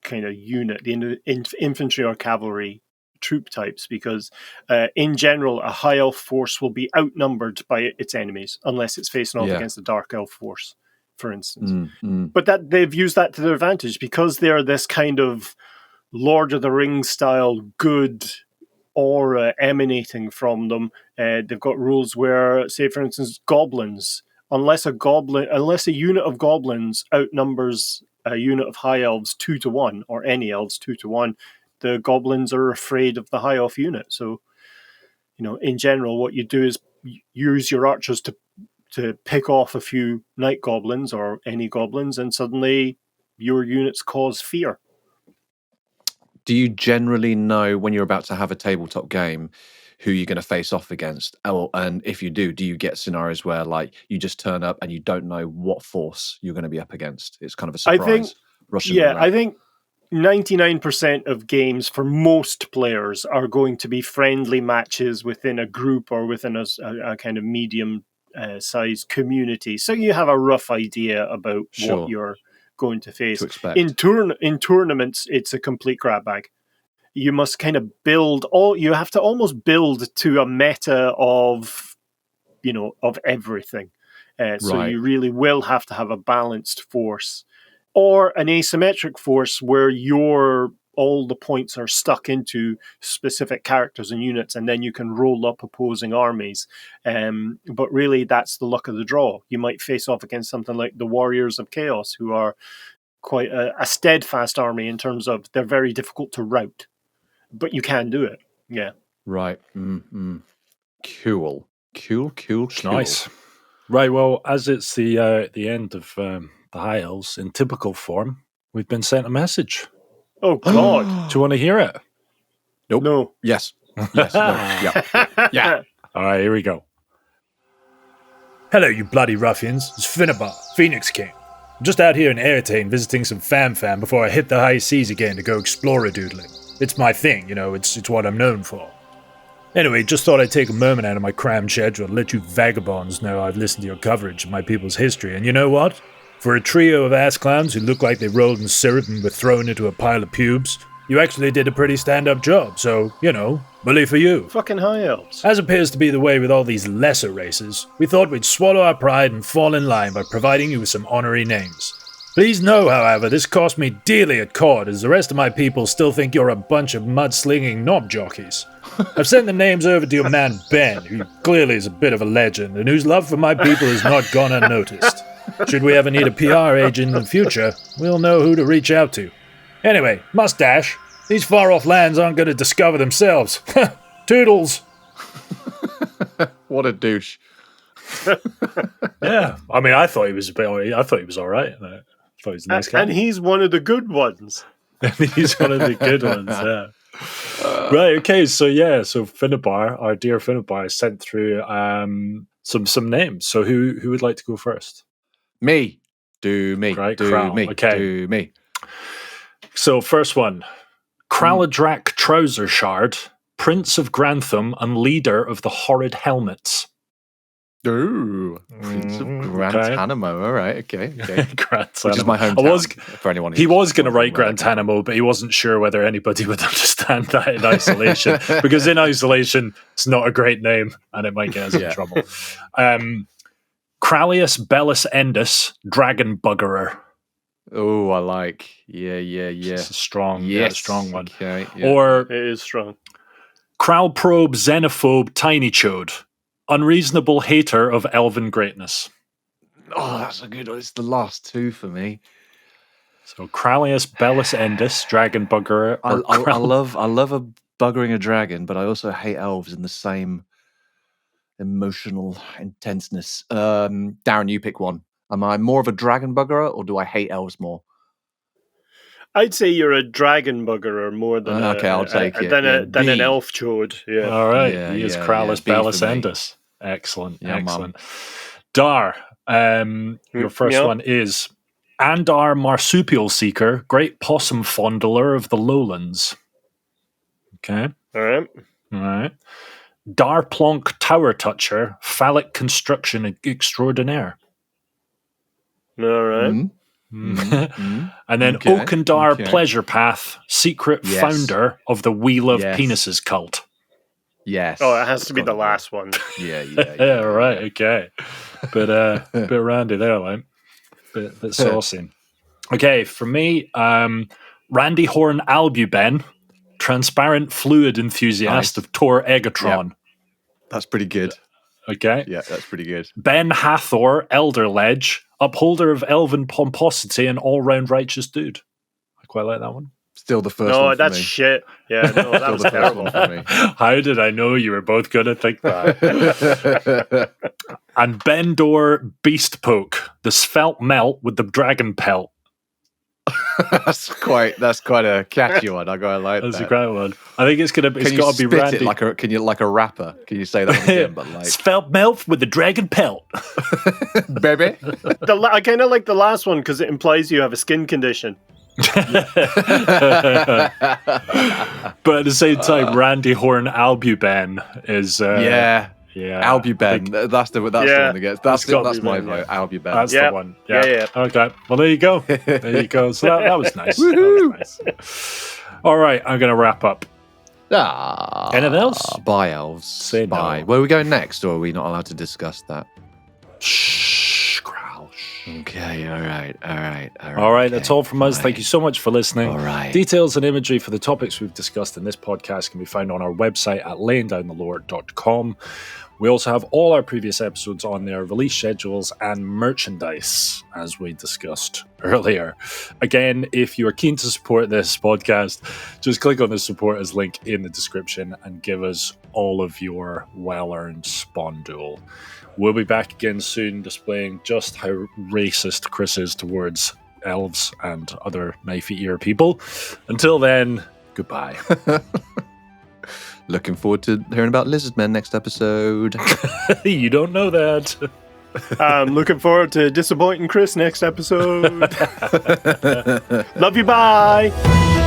kind of unit, the infantry or cavalry troop types, because in general, a High Elf force will be outnumbered by its enemies unless it's facing off against a Dark Elf force, for instance. But that they've used that to their advantage because they're this kind of Lord of the Rings style good aura emanating from them. They've got rules where, say, for instance, goblins, unless a unit of goblins outnumbers a unit of high elves 2-1, or any elves 2-1, the goblins are afraid of the high elf unit. So, in general, what you do is use your archers to pick off a few night goblins or any goblins, and suddenly your units cause fear. Do you generally know when you're about to have a tabletop game who you're going to face off against? And if you do you get scenarios where, like, you just turn up and you don't know what force you're going to be up against? It's kind of a surprise. I think 99% of games for most players are going to be friendly matches within a group or within a kind of medium sized community. So you have a rough idea about what you're going to face. To expect. In tournaments, it's a complete grab bag. You must kind of you have to almost build to a meta of everything. So you really will have to have a balanced force or an asymmetric force where all the points are stuck into specific characters and units, and then you can roll up opposing armies. But really, that's the luck of the draw. You might face off against something like the Warriors of Chaos, who are quite a steadfast army in terms of they're very difficult to rout. But you can do it. Yeah. Right. Cool. Nice. Right. Well, as it's the end of the High Elves in typical form, we've been sent a message. Oh, God. Do you want to hear it? Nope. No. Yes. No. Yeah. All right, here we go. Hello, you bloody ruffians. It's Finnabar, Phoenix King. I'm just out here in Airtane visiting some fam before I hit the high seas again to go explorer-doodling. It's my thing, it's what I'm known for. Anyway, just thought I'd take a moment out of my crammed schedule to let you vagabonds know I've listened to your coverage of my people's history, and you know what? For a trio of ass clowns who look like they rolled in syrup and were thrown into a pile of pubes, you actually did a pretty stand-up job, so, bully for you. Fucking High Elves. As appears to be the way with all these lesser races, we thought we'd swallow our pride and fall in line by providing you with some honorary names. Please know, however, this cost me dearly at court, as the rest of my people still think you're a bunch of mud-slinging knob jockeys. I've sent the names over to your man Ben, who clearly is a bit of a legend, and whose love for my people has not gone unnoticed. Should we ever need a PR agent in the future, we'll know who to reach out to. Anyway, Mustache, these far-off lands aren't going to discover themselves. Toodles! What a douche. Yeah, I mean, I thought he was all right. I thought he was a nice guy. And he's one of the good ones. He's one of the good ones, yeah. Right, okay, so Finnabar, our dear Finnabar, sent through some names. So who would like to go first? Me. Do me. Right, do Crown. me. Okay. Do me. So first one. Kraladrak Trousershard, Prince of Grantham and leader of the Horrid Helmets. Ooh, Prince of Grantanamo. All right, okay. Grantanamo. Which is my hometown. For anyone he was going to write Grantanamo, but he wasn't sure whether anybody would understand that in isolation. Because in isolation, it's not a great name, and it might get us in trouble. Cralius Bellus Endus, Dragon Buggerer. Oh, I like. Yeah. It's a strong one. Okay, yeah. Or It is strong. Kralprobe Xenophobe Tiny Chode, Unreasonable Hater of Elven Greatness. Oh, that's a good one. It's the last two for me. So Cralius Bellus Endus, Dragon Buggerer. I love a buggering a dragon, but I also hate elves in the same emotional intenseness. Darren, you pick one. Am I more of a dragon buggerer, or do I hate elves more? I'd say you're a dragon buggerer more than I'll take it. than Yeah, an elf chode. Yeah. All right. Yeah, he is yeah, Cralus yeah, Bellus for me. Endus. Excellent. Yeah, excellent. Dar, your first one is Andar Marsupial Seeker, Great Possum Fondler of the Lowlands. Okay. All right. Darplonk Tower Toucher, Phallic Construction Extraordinaire. All right. And then Okandar Pleasure Path, Secret Founder of the We Love Penises Cult. Yes. Oh, it has to be the last one. Yeah. Right. Okay. Bit randy there, like. Bit saucy. Okay, for me, Randy Horn Albuben, Transparent Fluid Enthusiast of Tor Egatron. Yep. That's pretty good. Okay. Yeah, that's pretty good. Ben Hathor, Elder Ledge, Upholder of Elven Pomposity and all-round righteous dude. I quite like that one. Still the first one. No, for that's me. shit. Yeah, no, that was terrible. For me. How did I know you were both going to think that? And Bendor Beast Poke, the Svelte Melt with the Dragon Pelt. that's quite a catchy one. I gotta like That's that. a great one. I think it's got to be Randy. It like a rapper? Can you say that one again? But like Svelte Melt with the Dragon Pelt, baby. I kind of like the last one because it implies you have a skin condition. But at the same time, Randy Horn Albuben is Albuben. That's the one that gets. That's my vote. Albuben. That's the one. Yeah. Okay. Well, there you go. There you go. So that was nice. That was nice. All right. I'm going to wrap up. Anything else? Bye, elves. Say bye. no. Where are we going next, or are we not allowed to discuss that? Shh, growl. Okay, all right. All right, that's all from us. Thank you so much for listening. All right. Details and imagery for the topics we've discussed in this podcast can be found on our website at layingdownthelore.com. We also have all our previous episodes on there, release schedules and merchandise, as we discussed earlier. Again, if you are keen to support this podcast, just click on the support us link in the description and give us all of your well-earned spondule. We'll be back again soon displaying just how racist Chris is towards elves and other knife-eater people. Until then, goodbye. Looking forward to hearing about lizard men next episode. You don't know that. I'm looking forward to disappointing Chris next episode. Love you, bye.